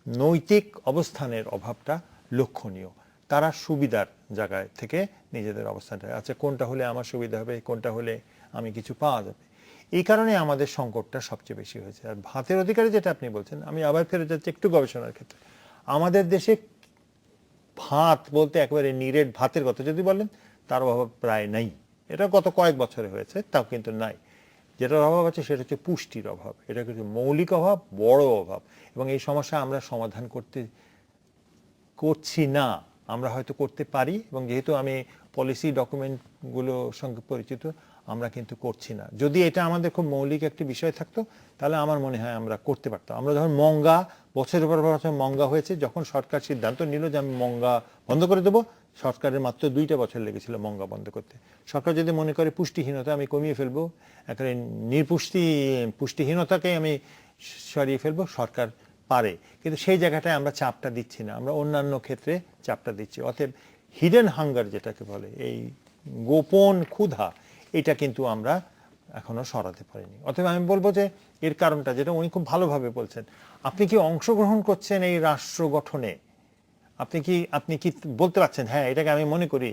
নৈতিক অবস্থানের অভাবটা লক্ষণীয়। তারা সুবিধার জায়গায় থেকে নিজেদের অবস্থানটা, আচ্ছা কোনটা হলে আমার সুবিধা হবে, কোনটা হলে আমি কিছু পাওয়া যাবে, এই কারণে আমাদের সংকটটা সবচেয়ে বেশি হয়েছে। আর ভাতের অধিকারে যেটা আপনি বলছেন, আমি আবার ফেরত যাচ্ছি একটু গবেষণার ক্ষেত্রে। আমাদের দেশে ভাত বলতে একেবারে নিরেট ভাতের কথা যদি বলেন, তার অভাব প্রায় নাই। এটা গত কয়েক বছরে হয়েছে, তাও কিন্তু নাই। যেটার অভাব আছে সেটা হচ্ছে পুষ্টির অভাব। এটা কিন্তু মৌলিক অভাব, বড় অভাব, এবং এই সমস্যা আমরা সমাধান করছি না। আমরা হয়তো করতে পারি, এবং যেহেতু আমি পলিসি ডকুমেন্টগুলোর সঙ্গে পরিচিত, আমরা কিন্তু করছি না। যদি এটা আমাদের খুব মৌলিক একটি বিষয় থাকতো, তাহলে আমার মনে হয় আমরা করতে পারতাম। আমরা যখন বছরের পর বছর মঙ্গা হয়েছে, যখন সরকার সিদ্ধান্ত নিল যে আমি মঙ্গা বন্ধ করে দেবো, সরকারের মাত্র 2টা বছর লেগেছিল মঙ্গা বন্ধ করতে। সরকার যদি মনে করে পুষ্টিহীনতা আমি কমিয়ে ফেলবো, একেবারে পুষ্টিহীনতাকে আমি সরিয়ে ফেলবো, সরকার পারে। কিন্তু সেই জায়গাটায় আমরা চাপটা দিচ্ছি না, আমরা অন্যান্য ক্ষেত্রে চাপটা দিচ্ছি। অতএব হিডেন হাঙ্গার যেটাকে বলে, এই গোপন ক্ষুধা, এটা কিন্তু আমরা এখনো সরাতে পারিনি। অতএব আমি বলবো যে এর কারণটা, যেটা উনি খুব ভালোভাবে বলছেন, আপনি কি অংশগ্রহণ করছেন এই রাষ্ট্র গঠনে? আপনি কি বলতে পারছেন, হ্যাঁ এটাকে আমি মনে করি।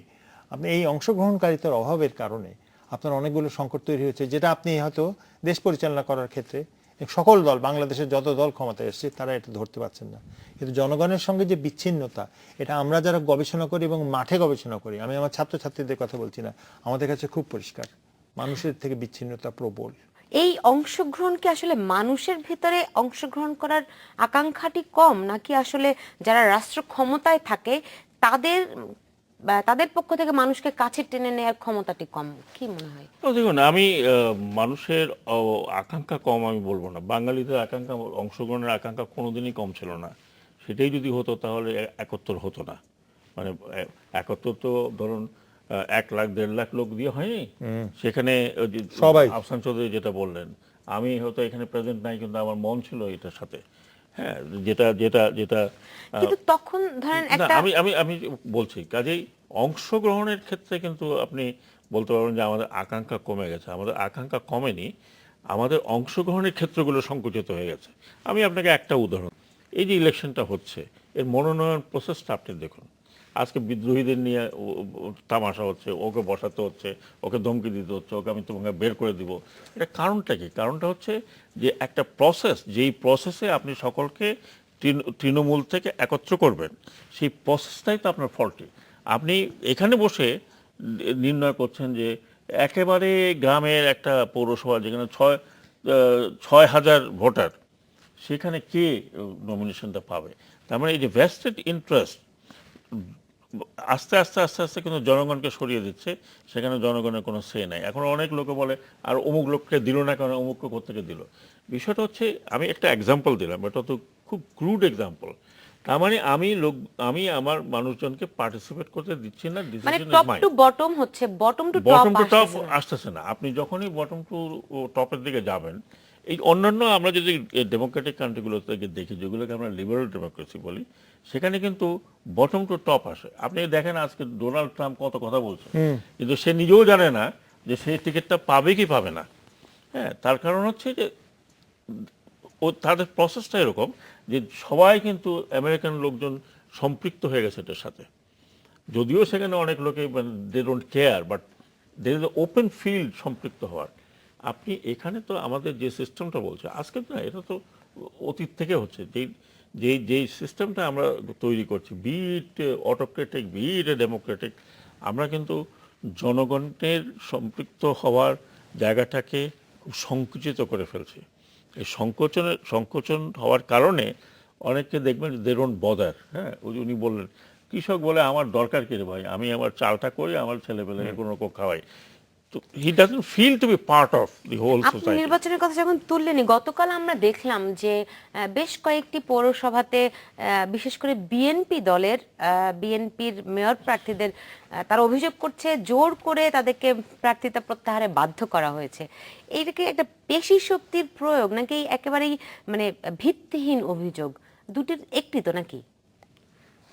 আপনি এই অংশগ্রহণকারিতার অভাবের কারণে আপনার অনেকগুলো সংকট তৈরি হয়েছে, যেটা আপনি হয়তো দেশ পরিচালনা করার ক্ষেত্রে সকল দল, বাংলাদেশের যত দল ক্ষমতায় এসছে, তারা এটা ধরতে পারছেন না। কিন্তু জনগণের সঙ্গে যে বিচ্ছিন্নতা, এটা আমরা যারা গবেষণা করি এবং মাঠে গবেষণা করি, আমি আমার ছাত্রছাত্রীদের কথা বলছি না, আমাদের কাছে খুব পরিষ্কার মানুষের থেকে বিচ্ছিন্নতা প্রবল। এই অংশগ্রহণ কি আসলে মানুষের ভিতরে অংশগ্রহণ করার আকাঙ্ক্ষাটি কম, নাকি আসলে যারা রাষ্ট্র ক্ষমতায় থাকে তাদের পক্ষ থেকে মানুষকে কাছে টেনে নেওয়ার ক্ষমতাটি কম? কি মনে হয়? দেখুন, আমি মানুষের আকাঙ্ক্ষা কম আমি বলবো না। বাঙালিদের আকাঙ্ক্ষা, অংশগ্রহণের আকাঙ্ক্ষা কোনোদিনই কম ছিল না। সেটাই যদি হতো তাহলে 71 হতো না। মানে 71 তো ধরুন 1 লাখ 1.5 লাখ লোক দিয়ে হয়নি। সেখানে সবাই, আফসান চৌধুরী যেটা বললেন, আমি হয়তো এখানে প্রেজেন্ট নাই, কিন্তু আমার মন ছিল এটার সাথে। হ্যাঁ, যেটা যেটা যেটা কিন্তু তখন ধরেন একটা, আমি বলছি, কাজেই অংশগ্রহণের ক্ষেত্রে কিন্তু আপনি বলতে পারবেন যে আমাদের আকাঙ্ক্ষা কমে গেছে। আমাদের আকাঙ্ক্ষা কমেনি, আমাদের অংশগ্রহণের ক্ষেত্রগুলো সংকুচিত হয়ে গেছে। আমি আপনাকে একটা উদাহরণ, এই যে ইলেকশনটা হচ্ছে, এর মনোনয়ন প্রসেসটা আপনি দেখুন। আজকে বিদ্রোহীদের নিয়ে তামাশা হচ্ছে, ওকে বসাতে হচ্ছে, ওকে ধমকি দিতে হচ্ছে, ওকে আমি তোমাকে বের করে দিব। এটা কারণটা কি? কারণটা হচ্ছে যে একটা প্রসেস, যেই প্রসেসে আপনি সকলকে তৃণমূল থেকে একত্র করবেন, সেই প্রসেসটাই তো আপনার ফল্টি। আপনি এখানে বসে নির্ণয় করছেন যে একেবারে গ্রামের একটা পৌরসভা যেখানে 6,000 ভোটার, সেখানে কে নমিনেশনটা পাবে? তার মানে এই যে ভেস্টেড ইন্টারেস্ট আস্তে আস্তে আস্তে আস্তে কিন্তু জনগণকে সরিয়ে দিচ্ছে, সেখানে জনগণের কোনো সে নাই। এখন অনেক লোকে বলে আর অমুক লোককে দিল না কেন, অমুককে কোত্থেকে দিল। বিষয়টা হচ্ছে, আমি একটা এক্সাম্পল দিলাম, এটা তো খুব ক্রুড এক্সাম্পল। তার মানে আমি আমার মানুষজনকে পার্টিসিপেট করতে দিচ্ছি না, মানে decision top is mine. To bottom হচ্ছে, bottom to bottom to top top আসতেছে না। আপনি যখনই বটম টু টপের দিকে যাবেন, এই অন্যান্য আমরা যদি ডেমোক্রেটিক কান্ট্রিগুলো থেকে দেখি, যেগুলোকে আমরা লিবারেল ডেমোক্রেসি বলি, সেখানে কিন্তু বটম টু টপ আসে। আপনি দেখেন আজকে ডোনাল্ড ট্রাম্প কত কথা বলছে, কিন্তু সে নিজেও জানে না যে সে টিকিটটা পাবে কি পাবে না। হ্যাঁ, তার কারণ হচ্ছে যে তাদের প্রসেসটা এরকম যে সবাই কিন্তু আমেরিকান লোকজন সম্পৃক্ত হয়ে গেছে এটার সাথে। যদিও সেখানে অনেক লোকে they don't care, but there is open field সম্পৃক্ত হওয়ার। আপনি এখানে তো আমাদের যে সিস্টেমটা বলছে আজকে না, এটা তো অতীত থেকে হচ্ছে। যেই সিস্টেমটা আমরা তৈরি করছি, বি ইট অটোক্রেটিক, বি ইট ডেমোক্রেটিক, আমরা কিন্তু জনগণের সম্পৃক্ত হওয়ার জায়গাটাকে খুব সংকুচিত করে ফেলছি। এই সংকোচন হওয়ার কারণে অনেককে দেখবেন দে ডোন্ট বদার। হ্যাঁ, উনি বললেন কৃষক বলে আমার দরকার কি রে ভাই, আমি আমার চালটা করি, আমার ছেলেপেলেকে কোনো রকম খাওয়াই। তো he doesn't feel to be part of the whole আপনি সোসাইটি। নির্বাচনের কথা যখন তুললেনই, গতকাল আমরা দেখলাম যে বেশ কয়েকটি পৌরসভাতে বিশেষ করে বিএনপি দলের বিএনপির মেয়র প্রার্থীদের তারা অভিযোগ করছে জোর করে তাদেরকে প্রার্থিতা প্রত্যাহারে বাধ্য করা হয়েছে। এইটা কি একটা পেশি শক্তির প্রয়োগ, নাকি একেবারেই মানে ভিত্তিহীন অভিযোগ? দুটির একটি তো নাকি?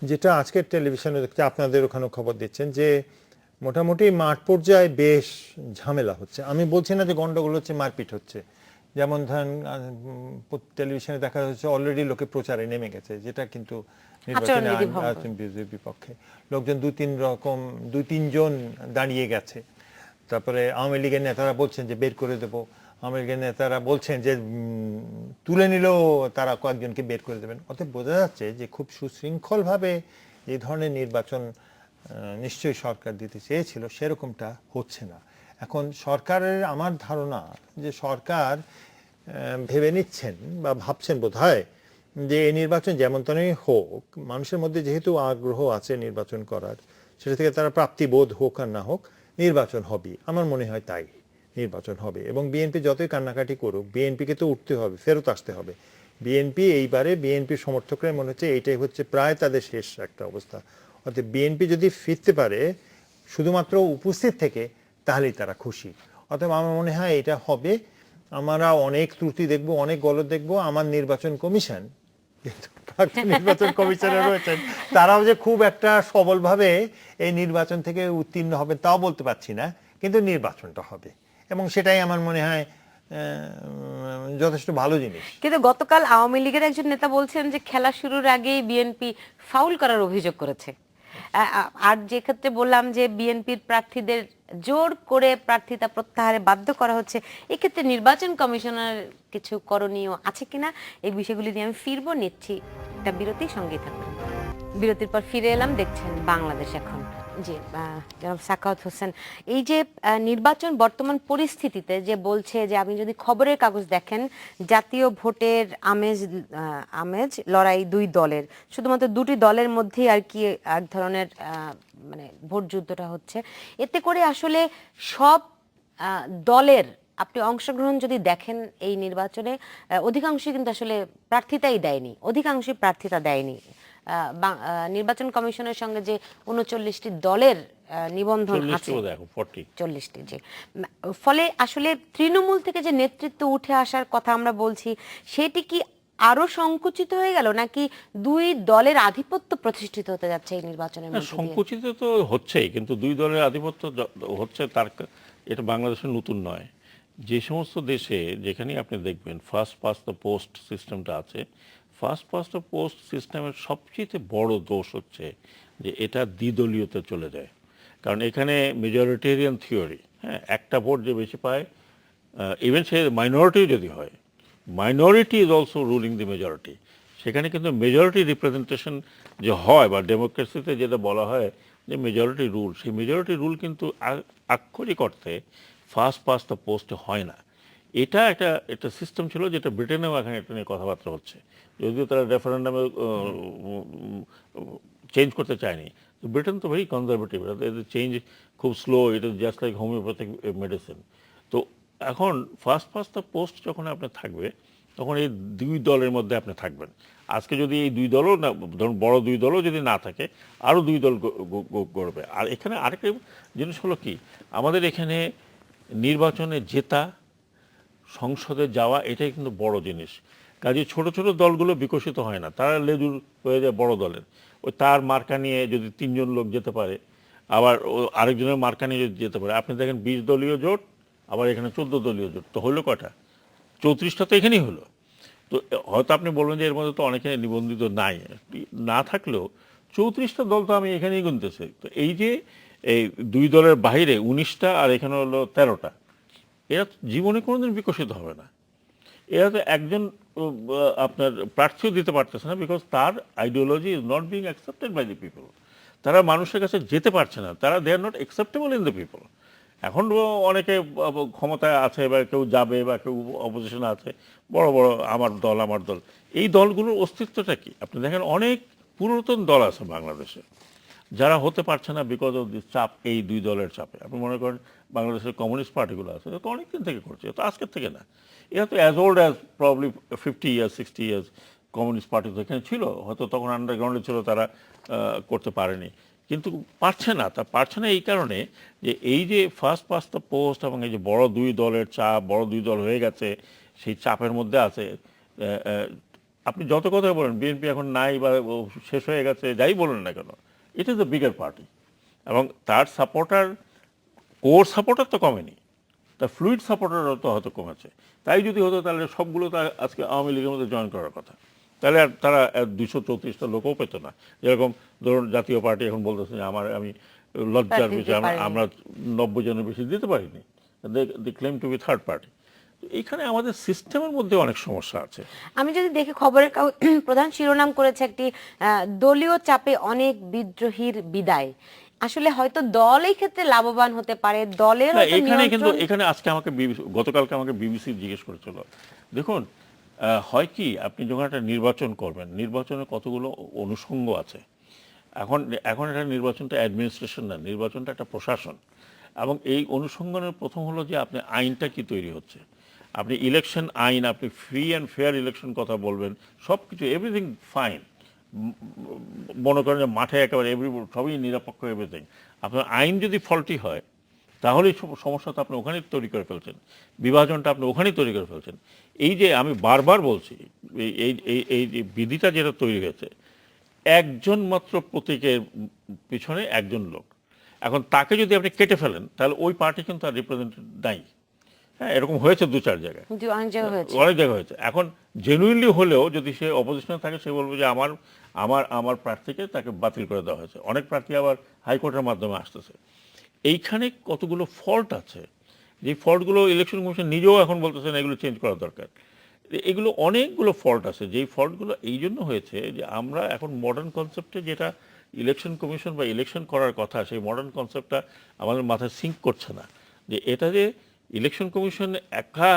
যেটা আজকের টেলিভিশনে দেখছি, আপনাদের ওখানে খবর দিচ্ছেন যে মোটামুটি মাঠ পর্যায়ে বেশ ঝামেলা হচ্ছে। আমি বলছি না যে গন্ডগোল হচ্ছে, মারপিট হচ্ছে। যেমন ধরেন টেলিভিশনে দেখা যাচ্ছে অলরেডি লোকে প্রচারে নেমে গেছে, যেটা কিন্তু নির্বাচনে আচরণবিধির বিপক্ষে। লোকজন দুই তিনজন দাঁড়িয়ে গেছে। তারপরে আওয়ামী লীগের নেতারা বলছেন যে বের করে দেবো, আওয়ামী লীগের নেতারা বলছেন যে তুলে নিলেও তারা কয়েকজনকে বের করে দেবেন। অতএব বোঝা যাচ্ছে যে খুব সুশৃঙ্খলভাবে এই ধরনের নির্বাচন নিশ্চয়ই সরকার দিতে চেয়েছিল, সেরকমটা হচ্ছে না। এখন সরকারের আমার ধারণা যে সরকার ভেবে নিচ্ছেন বা ভাবছেন বোধহয় যে এই নির্বাচন যেমন তেমনই হোক, মানুষের মধ্যে যেহেতু আগ্রহ আছে নির্বাচন করার, সেটা থেকে তারা প্রাপ্তিবোধ হোক আর না হোক, নির্বাচন হবে। আমার মনে হয় তাই, নির্বাচন হবে। এবং বিএনপি যতই কান্নাকাটি করুক, বিএনপিকে তো উঠতে হবে, ফেরত আসতে হবে। বিএনপির সমর্থকরা মনে হচ্ছে এইটাই হচ্ছে প্রায় তাদের শেষ একটা অবস্থা। অর্থাৎ বিএনপি যদি ফিরতে পারে শুধুমাত্র উপস্থিত থেকে, তাহলেই তারা খুশি। অতএব আমার মনে হয় এটা হবে। আমরা অনেক ত্রুটি দেখব, অনেক গলদ দেখব। আমার নির্বাচন কমিশন, নির্বাচন কমিশনার রয়েছেন, তারাও যে খুব একটা সবলভাবে এই নির্বাচন থেকে উত্তীর্ণ হবে তাও বলতে পারছি না, কিন্তু নির্বাচনটা হবে এবং সেটাই আমার মনে হয় যথেষ্ট ভালো জিনিস। কিন্তু গতকাল আওয়ামী লীগের একজন নেতা বলছেন যে খেলা শুরুর আগেই বিএনপি ফাউল করার অভিযোগ করেছে। আর যে ক্ষেত্রে বললাম যে বিএনপির প্রার্থীদের জোর করে প্রার্থিতা প্রত্যাহারে বাধ্য করা হচ্ছে, এক্ষেত্রে নির্বাচন কমিশনার কিছু করণীয় আছে কিনা, এই বিষয়গুলি নিয়ে আমি ফিরবো। নিচ্ছি একটা বিরতি, সঙ্গে থাকুন। বিরতির পর ফিরে এলাম, দেখছেন বাংলাদেশ এখন। জি, জনাব সাখাওয়াত হোসেন, এই যে নির্বাচন বর্তমান পরিস্থিতিতে যে বলছে যে, আপনি যদি খবরের কাগজ দেখেন, জাতীয় ভোটের আমেজ লড়াই দুই দলের, শুধুমাত্র দুটি দলের মধ্যেই আর কি এক ধরনের মানে ভোট যুদ্ধটা হচ্ছে। এতে করে আসলে সব দলের আপনি অংশগ্রহণ যদি দেখেন এই নির্বাচনে, অধিকাংশই কিন্তু আসলে প্রার্থিতাই দেয়নি, অধিকাংশই প্রার্থিতা দেয়নি। নির্বাচন কমিশনের সঙ্গে যে ৩৯টি দলের নিবন্ধন আছে, 40টি, যে ফলে আসলে তৃণমূল থেকে যে নেতৃত্ব উঠে আসার কথা আমরা বলছি, সেটি কি আরো সংকুচিত হয়ে গেল, নাকি দুই দলের আধিপত্য প্রতিষ্ঠিত হতে যাচ্ছে এই নির্বাচনের মধ্যে দিয়ে? সংকুচিত তো হচ্ছেই, কিন্তু দুই দলের আধিপত্য হচ্ছে, তার এটা বাংলাদেশের নতুন নয়। যে সমস্ত দেশে যেখানে আপনি দেখবেন ফার্স্ট পাস্ট দ্য পোস্ট সিস্টেমটা আছে, ফার্স্ট পাস্ট দ্য পোস্ট সিস্টেমের সবচেয়ে বড় দোষ হচ্ছে যে এটা দ্বিদলীয়তে চলে যায়। কারণ এখানে মেজরিটেরিয়ান থিওরি, হ্যাঁ, একটা ভোট যে বেশি পায়, ইভেন সে মাইনরিটিও যদি হয়, minority is also ruling the majority. সেখানে কিন্তু মেজরিটি রিপ্রেজেন্টেশন যে হয় বা ডেমোক্রেসিতে যেটা বলা হয় যে মেজরিটি রুল, সেই মেজরিটি রুল কিন্তু আক্ষরিক অর্থে ফার্স্ট পাস্ট দ্য পোস্টে হয় না। এটা একটা সিস্টেম ছিল যেটা ব্রিটেনেও এখন এটা নিয়ে কথাবার্তা হচ্ছে, যদিও তারা রেফারেন্ডামে চেঞ্জ করতে চায়নি। ব্রিটেন তো ভেরি কনজারভেটিভ, এদের চেঞ্জ খুব স্লো, এটা জাস্ট লাইক হোমিওপ্যাথিক মেডিসিন। তো এখন ফার্স্ট পাস্ট দ্য পোস্ট যখন আপনার থাকবে তখন এই দুই দলের মধ্যে আপনি থাকবেন। আজকে যদি এই দুই দলও না, ধরুন বড় দুই দলও যদি না থাকে, আরও দুই দল গড়বে। আর এখানে আরেকটা জিনিস হলো কি, আমাদের এখানে নির্বাচনে জেতা, সংসদে যাওয়া, এটাই কিন্তু বড় জিনিস। কাজে ছোট ছোট দলগুলো বিকশিত হয় না, তারা লেজুর হয়ে যায় বড় দলের। ওই তার মার্কা নিয়ে যদি 3 জন লোক যেতে পারে, আবার আরেকজনের মার্কা নিয়ে যদি যেতে পারে, আপনি দেখেন 20 দলীয় জোট, আবার এখানে 14 দলীয় জোট, তো হলো কটা? 34টা তো এখানেই হলো। তো হয়তো আপনি বলবেন যে এর মধ্যে তো অনেকে নিবন্ধিত নাই, না থাকলেও 34টা দল তো আমি এখানেই গুনতেছি। তো এই যে এই দুই দলের বাইরে 19টা আর এখানে হলো 13টা, এরা জীবনে কোনোদিন বিকশিত হবে না। এরা তো একজন আপনার প্রার্থীও দিতে পারতেছে না, বিকজ তার ideology is not being accepted by the people. তারা মানুষের কাছে যেতে পারছে না, তারা they are not acceptable in the people. এখন অনেকে ক্ষমতায় আছে বা কেউ যাবে বা কেউ অপোজিশনে আছে, বড় বড় আমার দল আমার দল, এই দলগুলোর অস্তিত্বটা কি? আপনি দেখেন অনেক পুরাতন দল আছে বাংলাদেশে যারা হতে পারছে না বিকজ অফ দিস চাপ, এই দুই দলের চাপে। আপনি মনে করেন বাংলাদেশের কমিউনিস্ট পার্টিগুলো আছে, তো অনেকদিন থেকে করছে, তো আজকের থেকে না, এরা তো as old as probably 50 years 60 years communist party তো এখানে ছিল, হয়তো তখন আন্ডারগ্রাউন্ডে ছিল, তারা করতে পারেনি। কিন্তু পারছে না, তা পারছে না এই কারণে যে এই যে ফার্স্ট পাস্ট দ্য পোস্ট এবং এই যে বড় দুই দলের চাপ, বড় দুই দল হয়ে গেছে, সেই চাপের মধ্যে আছে। আপনি যত কথা বলেন বিএনপি এখন নাই বা শেষ হয়ে গেছে, যাই বলেন না কেন, it is the bigger party, এবং তার সাপোর্টার, কোর সাপোর্টার তো কমেনি, তার ফ্লুইড সাপোর্টারও তো হয়তো কমেছে। তাই যদি হতো তাহলে সবগুলো তো আজকে আওয়ামী লীগের মধ্যে জয়েন করার কথা, তাহলে আর তারা 234টা লোকও পেত না। যেরকম ধরুন জাতীয় পার্টি এখন বলতেছে যে আমি লজ্জার বিষয়, আমরা 90 জনের বেশি দিতে পারিনি, they claim to be third party. এইখানে আমাদের সিস্টেমের মধ্যে অনেক সমস্যা আছে। আমি যদি দেখি খবরের প্রধান শিরোনাম করেছে একটি দলীয় চাপে অনেক বিদ্রোহীর বিদায়। আসলে হয়তো দল এই ক্ষেত্রে লাভবান হতে পারে, দলের এখানে কিন্তু এখানে আজকে আমাকে গতকালকে আমাকে বিবিসি জিজ্ঞেস করেছিল, দেখুন হয় কি, আপনি যখন একটা নির্বাচন করবেন, নির্বাচনে কতগুলো অনুষঙ্গ আছে। এখন এখন এটা নির্বাচনটা অ্যাডমিনিস্ট্রেশন না, নির্বাচনটা একটা প্রশাসন, এবং এই অনুষঙ্গনের প্রথম হলো যে আপনি আইনটা কি তৈরি হচ্ছে, আপনি ইলেকশন আইন, আপনি ফ্রি অ্যান্ড ফেয়ার ইলেকশন কথা বলবেন, সব কিছু এভরিথিং ফাইন, মনে করেন যে মাঠে একেবারে সবই নিরপেক্ষ এভরিথিং। আপনার আইন যদি ফল্টি হয় তাহলেই সমস্যা তো আপনি ওখানেই তৈরি করে ফেলছেন, বিভাজনটা আপনি ওখানেই তৈরি করে ফেলছেন। এই যে আমি বারবার বলছি, এই এই এই যে বিধিটা যেটা তৈরি হয়েছে, একজন মাত্র প্রতীকের পিছনে একজন লোক, এখন তাকে যদি আপনি কেটে ফেলেন তাহলে ওই পার্টি কিন্তু আর রিপ্রেজেন্টেটিভ নাই। হ্যাঁ, এরকম হয়েছে 2-4 জায়গায়, অনেক জায়গায় হয়েছে। এখন জেনুইনলি হলেও যদি সে অপোজিশনে থাকে, সে বলবে যে আমার আমার আমার প্রার্থীকে তাকে বাতিল করে দেওয়া হয়েছে। অনেক প্রার্থী আবার হাইকোর্টের মাধ্যমে আসতেছে। এইখানে কতগুলো ফল্ট আছে, যে ফল্টগুলো ইলেকশন কমিশন নিজেও এখন বলতেছেন এগুলো চেঞ্জ করা দরকার। এগুলো অনেকগুলো ফল্ট আছে, যেই ফল্টগুলো এই জন্য হয়েছে যে আমরা এখন মডার্ন কনসেপ্টে যেটা ইলেকশন কমিশন বা ইলেকশন করার কথা, সেই মডার্ন কনসেপ্টটা আমাদের মাথায় সিঙ্ক করছে না। যে এটা যে ইলেকশন কমিশন একা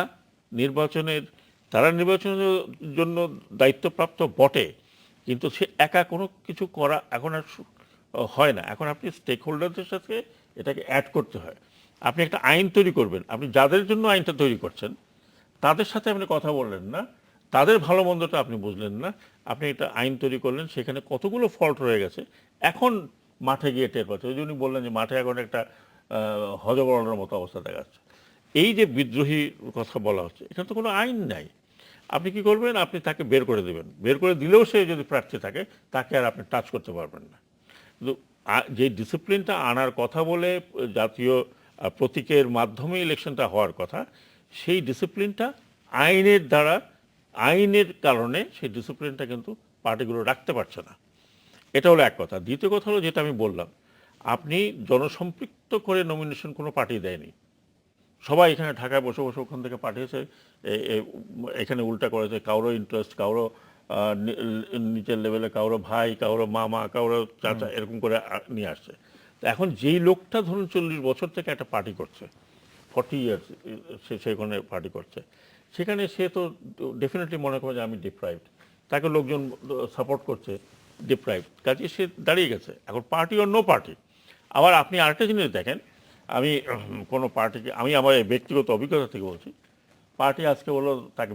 নির্বাচনের, তারা নির্বাচনের জন্য দায়িত্বপ্রাপ্ত বটে, কিন্তু সে একা কোনো কিছু করা এখন আর হয় না। এখন আপনি স্টেক হোল্ডারদের সাথে এটাকে অ্যাড করতে হয়। আপনি একটা আইন তৈরি করবেন, আপনি যাদের জন্য আইনটা তৈরি করছেন তাদের সাথে আপনি কথা বললেন না, তাদের ভালো মন্দটা আপনি বুঝলেন না, আপনি একটা আইন তৈরি করলেন, সেখানে কতগুলো ফল্ট রয়ে গেছে এখন মাঠে গিয়ে টের পাচ্ছে। ওই জন্যই বললেন যে মাঠে এখন একটা হজবরলের মতো অবস্থা দেখা যাচ্ছে। এই যে বিদ্রোহীর কথা বলা হচ্ছে, এখানে তো কোনো আইন নাই। আপনি কি করবেন, আপনি তাকে বের করে দেবেন, বের করে দিলেও সে যদি প্রার্থী থাকে তাকে আর আপনি টাচ করতে পারবেন না। কিন্তু যে ডিসিপ্লিনটা আনার কথা বলে জাতীয় প্রতীকের মাধ্যমে ইলেকশনটা হওয়ার কথা, সেই ডিসিপ্লিনটা আইনের দ্বারা আইনের কারণে সেই ডিসিপ্লিনটা কিন্তু পার্টিগুলো রাখতে পারছে না। এটা হলো এক কথা। দ্বিতীয় কথা হলো যেটা আমি বললাম, আপনি জনসম্পৃক্ত করে নমিনেশন কোনো পার্টি দেয়নি। সবাই এখানে ঢাকায় বসে বসে ওখান থেকে পাঠিয়েছে, এখানে উল্টা করেছে, কারো ইন্টারেস্ট, কারো নিচের লেভেলে, কারো ভাই, কারো মামা, কারো চাচা, এরকম করে নিয়ে আসছে। তো এখন যেই লোকটা ধরুন 40 বছর থেকে একটা পার্টি করছে, 40 ইয়ার্স সে সেখানে পার্টি করছে, সেখানে সে তো ডেফিনেটলি মনে করে যে আমি ডিপ্রাইভড, তাকে লোকজন সাপোর্ট করছে, ডিপ্রাইভড, কাজে সে দাঁড়িয়ে গেছে। এখন পার্টি অর নো পার্টি। আবার আপনি আরেকটা জিনিস দেখেন, আমি কোনো পার্টিকে, আমি আমার এই ব্যক্তিগত অভিজ্ঞতা থেকে বলছি, পার্টি আজকে বললো তাকে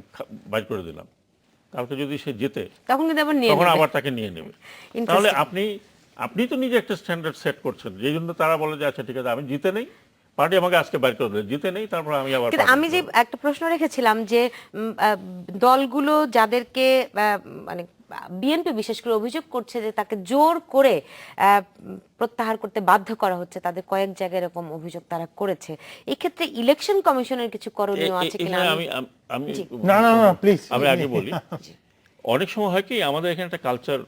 বাইর করে দিলাম, কালকে যদি সে জেতে তখন কিন্তু আবার নিয়ে তখন নেবে। আবার তাকে নিয়ে নেবে। তাহলে আপনি তো নিজে একটা স্ট্যান্ডার্ড সেট করছেন, যেই জন্য তারা বলে যে আচ্ছা ঠিক আছে আমি জিতে নেই, পার্টি আমাকে আজকে বাইর করে দিলে, জিতে নেই, তারপর আমি আবার কিন্তু আমি যে একটা প্রশ্ন রেখেছিলাম যে দলগুলো যাদেরকে মানে বিএনপি বিশেষ করে অভিযোগ করছে যে তাকে জোর করে প্রত্যাহার করতে বাধ্য করা হচ্ছে, তাদের কয়েক জায়গায় এরকম অভিযোগ তারা করেছে, এই ক্ষেত্রে ইলেকশন কমিশনের কিছু করণীয় আছে কিনা? আমি না না না প্লিজ আমি আগে বলি, অনেক সময় হয় কি আমাদের এখানে একটা কালচার,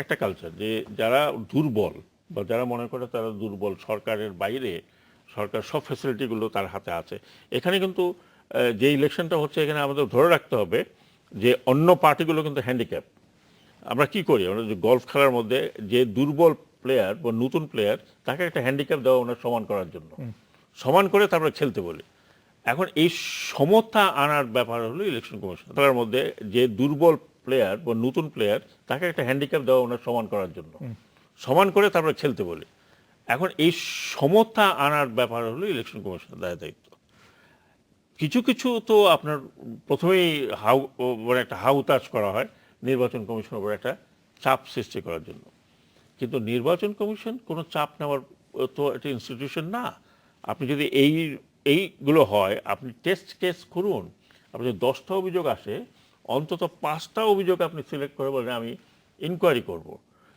একটা কালচার যে যারা দুর্বল বা যারা মনে করে তারা দুর্বল, সরকারের বাইরে, সরকার সব ফ্যাসিলিটিগুলো তার হাতে আছে, এখানে কিন্তু যে ইলেকশনটা হচ্ছে এখানে আমাদের ধরে রাখতে হবে যে অন্য পার্টিগুলো কিন্তু হ্যান্ডিক্যাপ। আমরা কি করি, আমরা যে গলফ খেলার মধ্যে যে দুর্বল প্লেয়ার বা নতুন প্লেয়ার, তাকে একটা হ্যান্ডিক্যাপ দেওয়া ওনার সমান করার জন্য, সমান করে তারপরে খেলতে বলি। এখন এই সমতা আনার ব্যাপার হলো ইলেকশন কমিশন খেলার মধ্যে যে দুর্বল প্লেয়ার বা নতুন প্লেয়ার, তাকে একটা হ্যান্ডিক্যাপ দেওয়া ওনার সমান করার জন্য, সমান করে তারপরে খেলতে বলি। এখন এই সমতা আনার ব্যাপার হলো ইলেকশন কমিশনের দায়িত্ব। কিছু কিছু তো আপনার প্রথমেই একটা হাউতাশ করা হয় নির্বাচন কমিশনের উপর একটা চাপ সৃষ্টি করার জন্য, কিন্তু নির্বাচন কমিশন কোনো চাপ নেওয়ার তো একটা ইনস্টিটিউশন না। আপনি যদি এইগুলো হয়, আপনি টেস্ট কেস করুন, আপনি যদি 10টা অভিযোগ আসে, অন্তত 5টা অভিযোগ আপনি সিলেক্ট করে বলেন আমি ইনকোয়ারি করব।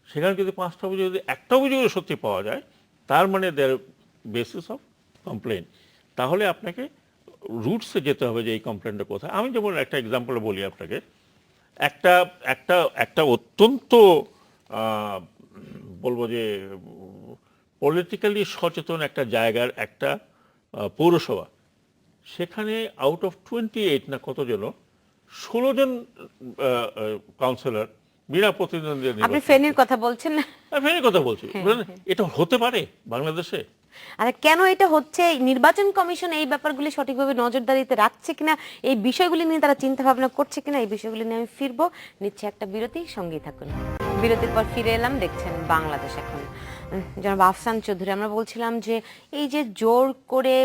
সেখানে যদি 5টা অভিযোগ, যদি একটা অভিযোগ সত্যি পাওয়া যায়, তার মানে দেয়ার বেসিস অফ কমপ্লেন, তাহলে আপনাকে রুটসে যেতে হবে যে এই কমপ্লেনটা কোথায়। আমি যেমন একটা এক্সাম্পল বলি আপনাকে, একটা একটা একটা অত্যন্ত বলবো যে পলিটিক্যালি সচেতন একটা জায়গার একটা পৌরসভা, সেখানে আউট অফ 28 না কত জন, 16 জন কাউন্সিলর বিনা প্রতিদ্বন্দ্বিতা। আপনি ফেনীর কথা বলছেন না? ফেনীর কথা বলছি। এটা হতে পারে বাংলাদেশে? আর কেন এটা হচ্ছে, নির্বাচন কমিশন এই ব্যাপারগুলি সঠিকভাবে নজরদারিতে রাখছে কিনা, এই বিষয়গুলি নিয়ে তারা চিন্তা ভাবনা করছে কিনা, এই বিষয়গুলি নিয়ে আমি ফিরবো। নিচ্ছে একটা বিরতি, সঙ্গেই থাকুন। বিরতির পর ফিরে এলাম, দেখছেন বাংলাদেশ এখন। জনাব আফসান চৌধুরী, আমরা বলছিলাম যে এই যে জোর করে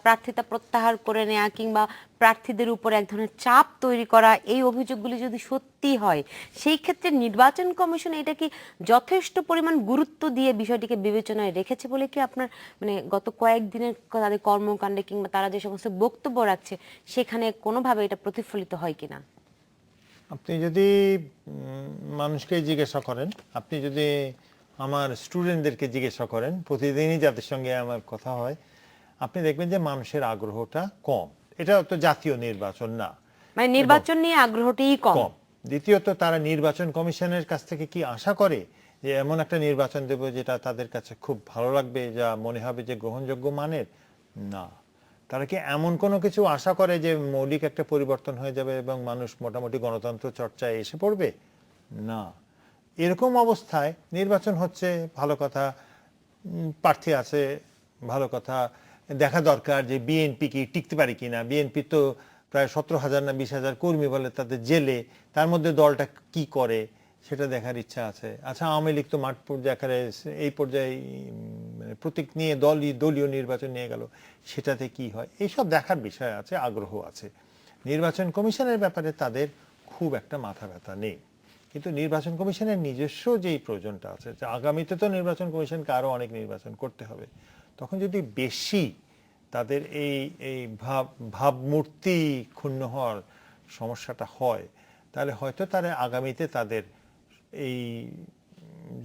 প্রার্থিতা প্রত্যাহার করে নেওয়া কিংবা প্রার্থীদের উপর এক ধরনের চাপ তৈরি করা, এই অভিযোগগুলি যদি সত্যি হয়, সেই ক্ষেত্রে নির্বাচন কমিশন এটা কি যথেষ্ট পরিমাণ গুরুত্ব দিয়ে বিষয়টিকে বিবেচনায় রেখেছে বলে কি আপনার মানে গত কয়েকদিনের তাদের কর্মকাণ্ডে কিংবা তারা যে সমস্ত বক্তব্য রাখছে সেখানে কোনোভাবে এটা প্রতিফলিত হয় কিনা? আপনি যদি মানুষকে জিজ্ঞাসা করেন, আপনি যদি আমার স্টুডেন্টদেরকে জিজ্ঞাসা করেন, প্রতিদিনই যাদের সঙ্গে আমার কথা হয়, আপনি দেখবেন যে মানুষের আগ্রহটা কম। এটা তো জাতীয় নির্বাচন না, মানে নির্বাচন নিয়ে আগ্রহটাই কম। দ্বিতীয়ত তারা নির্বাচন কমিশনের কাছ থেকে কি আশা করে যে এমন একটা নির্বাচন দেব যেটা তাদের কাছে খুব ভালো লাগবে, যা মনে হবে যে গ্রহণযোগ্য মানের? না। তারা কি এমন কোনো কিছু আশা করে যে মৌলিক একটা পরিবর্তন হয়ে যাবে এবং মানুষ মোটামুটি গণতন্ত্র চর্চায় এসে পড়বে? না। এরকম অবস্থায় নির্বাচন হচ্ছে, ভালো কথা, প্রার্থী আছে, ভালো কথা, দেখা দরকার যে বিএনপি কি টিকতে পারে কিনা। বিএনপি তো প্রায় 17,000 না 20,000 কর্মী বলে তাদের জেলে, তার মধ্যে দলটা কি করে সেটা দেখার ইচ্ছা আছে। আচ্ছা, আওয়ামী লীগ তো মাঠ পর্যায়ে এই পর্যায়ে প্রতীক নিয়ে দলীয় নির্বাচন নিয়ে গেল, সেটাতে কি হয়, এইসব দেখার বিষয় আছে, আগ্রহ আছে। নির্বাচন কমিশনের ব্যাপারে তাদের খুব একটা মাথা ব্যথা নেই। কিন্তু নির্বাচন কমিশনের নিজস্ব যেই প্রয়োজনটা আছে, যে আগামীতে তো নির্বাচন কমিশনকে আরো অনেক নির্বাচন করতে হবে, তখন যদি বেশি তাদের এই ভাবমূর্তি ক্ষুণ্ণ হওয়ার সমস্যাটা হয়, তাহলে হয়তো তারা আগামীতে তাদের এই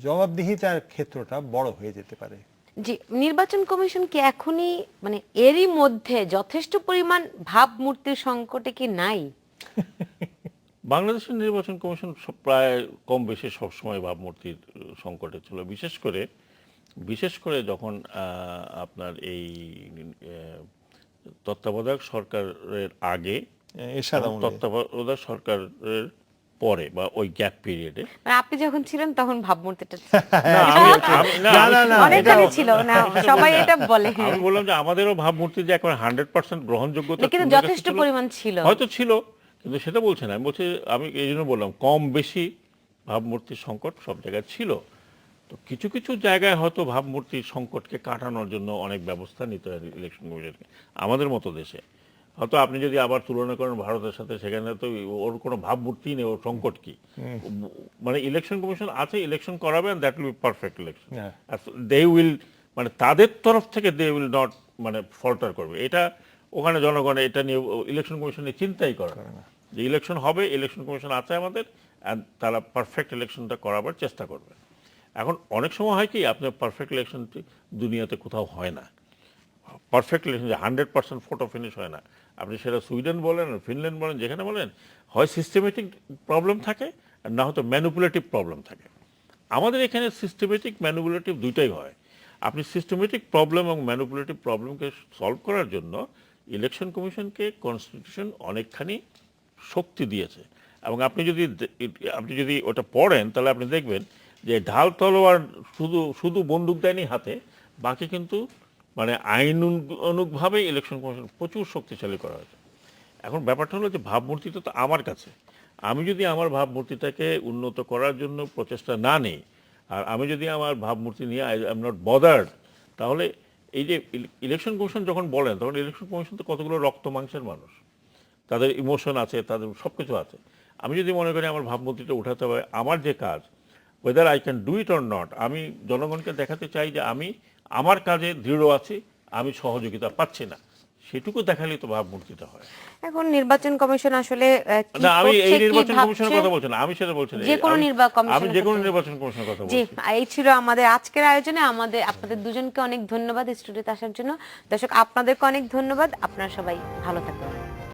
জবাবদিহিতার ক্ষেত্রটা বড় হয়ে যেতে পারে। জি, নির্বাচন কমিশন কি এখনই মানে এরই মধ্যে যথেষ্ট পরিমাণ ভাবমূর্তির সংকটে কি নাই? বাংলাদেশের নির্বাচন কমিশন প্রায় কম বেশি সবসময় ভাবমূর্তির সংকটে ছিল, বিশেষ করে যখন আপনার এই তত্ত্বাবধায়ক সরকারের আগে, এরশাদ আমলে। তত্ত্বাবধায়ক সরকারের পরে বা ওই গ্যাপ পিরিয়ডে। মানে আপনি যখন ছিলেন তখন ভাবমূর্তিটা না, অনেকখানি ছিল না, সবাই এটা বলে। আমি বললাম যে আমাদেরও ভাবমূর্তি যে এখন 100% গ্রহণযোগ্যতা কিন্তু যথেষ্ট পরিমাণ ছিল, হয়তো ছিল, কিন্তু সেটা বলছে না। আমি বলছি, আমি এই জন্য বললাম কম বেশি ভাবমূর্তির সংকট সব জায়গায় ছিল। তো কিছু কিছু জায়গায় হয়তো ভাবমূর্তির সংকটকে কাটানোর জন্য অনেক ব্যবস্থা নিতে হয় ইলেকশন কমিশনকে। আমাদের মতো দেশে হয়তো আপনি যদি আবার তুলনা করেন ভারতের সাথে, সেখানে তো ওর কোনো ভাবমূর্তি নেই, ওর সংকট কি? মানে ইলেকশন কমিশন আছে, ইলেকশন করাবে, that will be perfect election. They will, মানে তাদের তরফ থেকে দে উইল নট মানে ফল্টার করবে। এটা ওখানে জনগণ এটা নিয়ে ইলেকশন কমিশনে চিন্তাই করে না যে ইলেকশন হবে, ইলেকশন কমিশন আছে আমাদের, অ্যান্ড তারা পারফেক্ট ইলেকশনটা করাবার চেষ্টা করবে। এখন অনেক সময় হয় কি, আপনার পারফেক্ট ইলেকশনটি দুনিয়াতে কোথাও হয় না। পারফেক্ট ইলেকশন যে 100% ফটো ফিনিশ হয় না। আপনি সেটা সুইডেন বলেন, ফিনল্যান্ড বলেন, যেখানে বলেন, হয় সিস্টেমেটিক প্রবলেম থাকে আর না হয়তো ম্যানিপুলেটিভ প্রবলেম থাকে। আমাদের এখানে সিস্টেমেটিক ম্যানিপুলেটিভ দুইটাই হয়। আপনি সিস্টেমেটিক প্রবলেম এবং ম্যানিপুলেটিভ প্রবলেমকে সলভ করার জন্য ইলেকশন কমিশনকে কনস্টিটিউশন অনেকখানি শক্তি দিয়েছে। এবং আপনি যদি ওটা পড়েন তাহলে আপনি দেখবেন যে ঢাল তলোয়ার শুধু বন্দুক দেয়নি হাতে, বাকি কিন্তু মানে আইনানুগভাবে ইলেকশন কমিশন প্রচুর শক্তিশালী করা হয়েছে। এখন ব্যাপারটা হলো যে ভাবমূর্তিটা তো আমার কাছে, আমি যদি আমার ভাবমূর্তিটাকে উন্নত করার জন্য প্রচেষ্টা না নিই, আর আমি যদি আমার ভাবমূর্তি নিয়ে আই এম নট বদার্ড, তাহলে এই যে ইলেকশন কমিশন যখন বলেন, তখন ইলেকশন কমিশন তো কতগুলো রক্ত মাংসের মানুষ, তাদের ইমোশন আছে, তাদের সব কিছু আছে। আমি যদি মনে করি আমার ভাবমূর্তিটা উঠাতে হবে, আমার যে কাজ, weather I can do it or not, আমি জনগণকে দেখাতে চাই যে আমি আমার কাজে দৃঢ় আছি, আমি সহযোগিতা পাচ্ছি না, সেটুকু দেখালেই তো ভাবমূর্তিটা হয়। এখন নির্বাচন কমিশন আসলে কি না, আমি এই করছে, কি নির্বাচন কমিশনের ভাবছে? কথা বলছি না, আমি সেটা বলছি না, যে কোনো আমি যে কোনো নির্বাচন কমিশনের কথা জি, বলছি। এই ছিল আমাদের আজকের আয়োজনে। আপনাদের দুজনকে অনেক ধন্যবাদ স্টুডিওতে আসার জন্য। দর্শক, আপনাদেরকে অনেক ধন্যবাদ। আপনারা সবাই ভালো থাকবেন।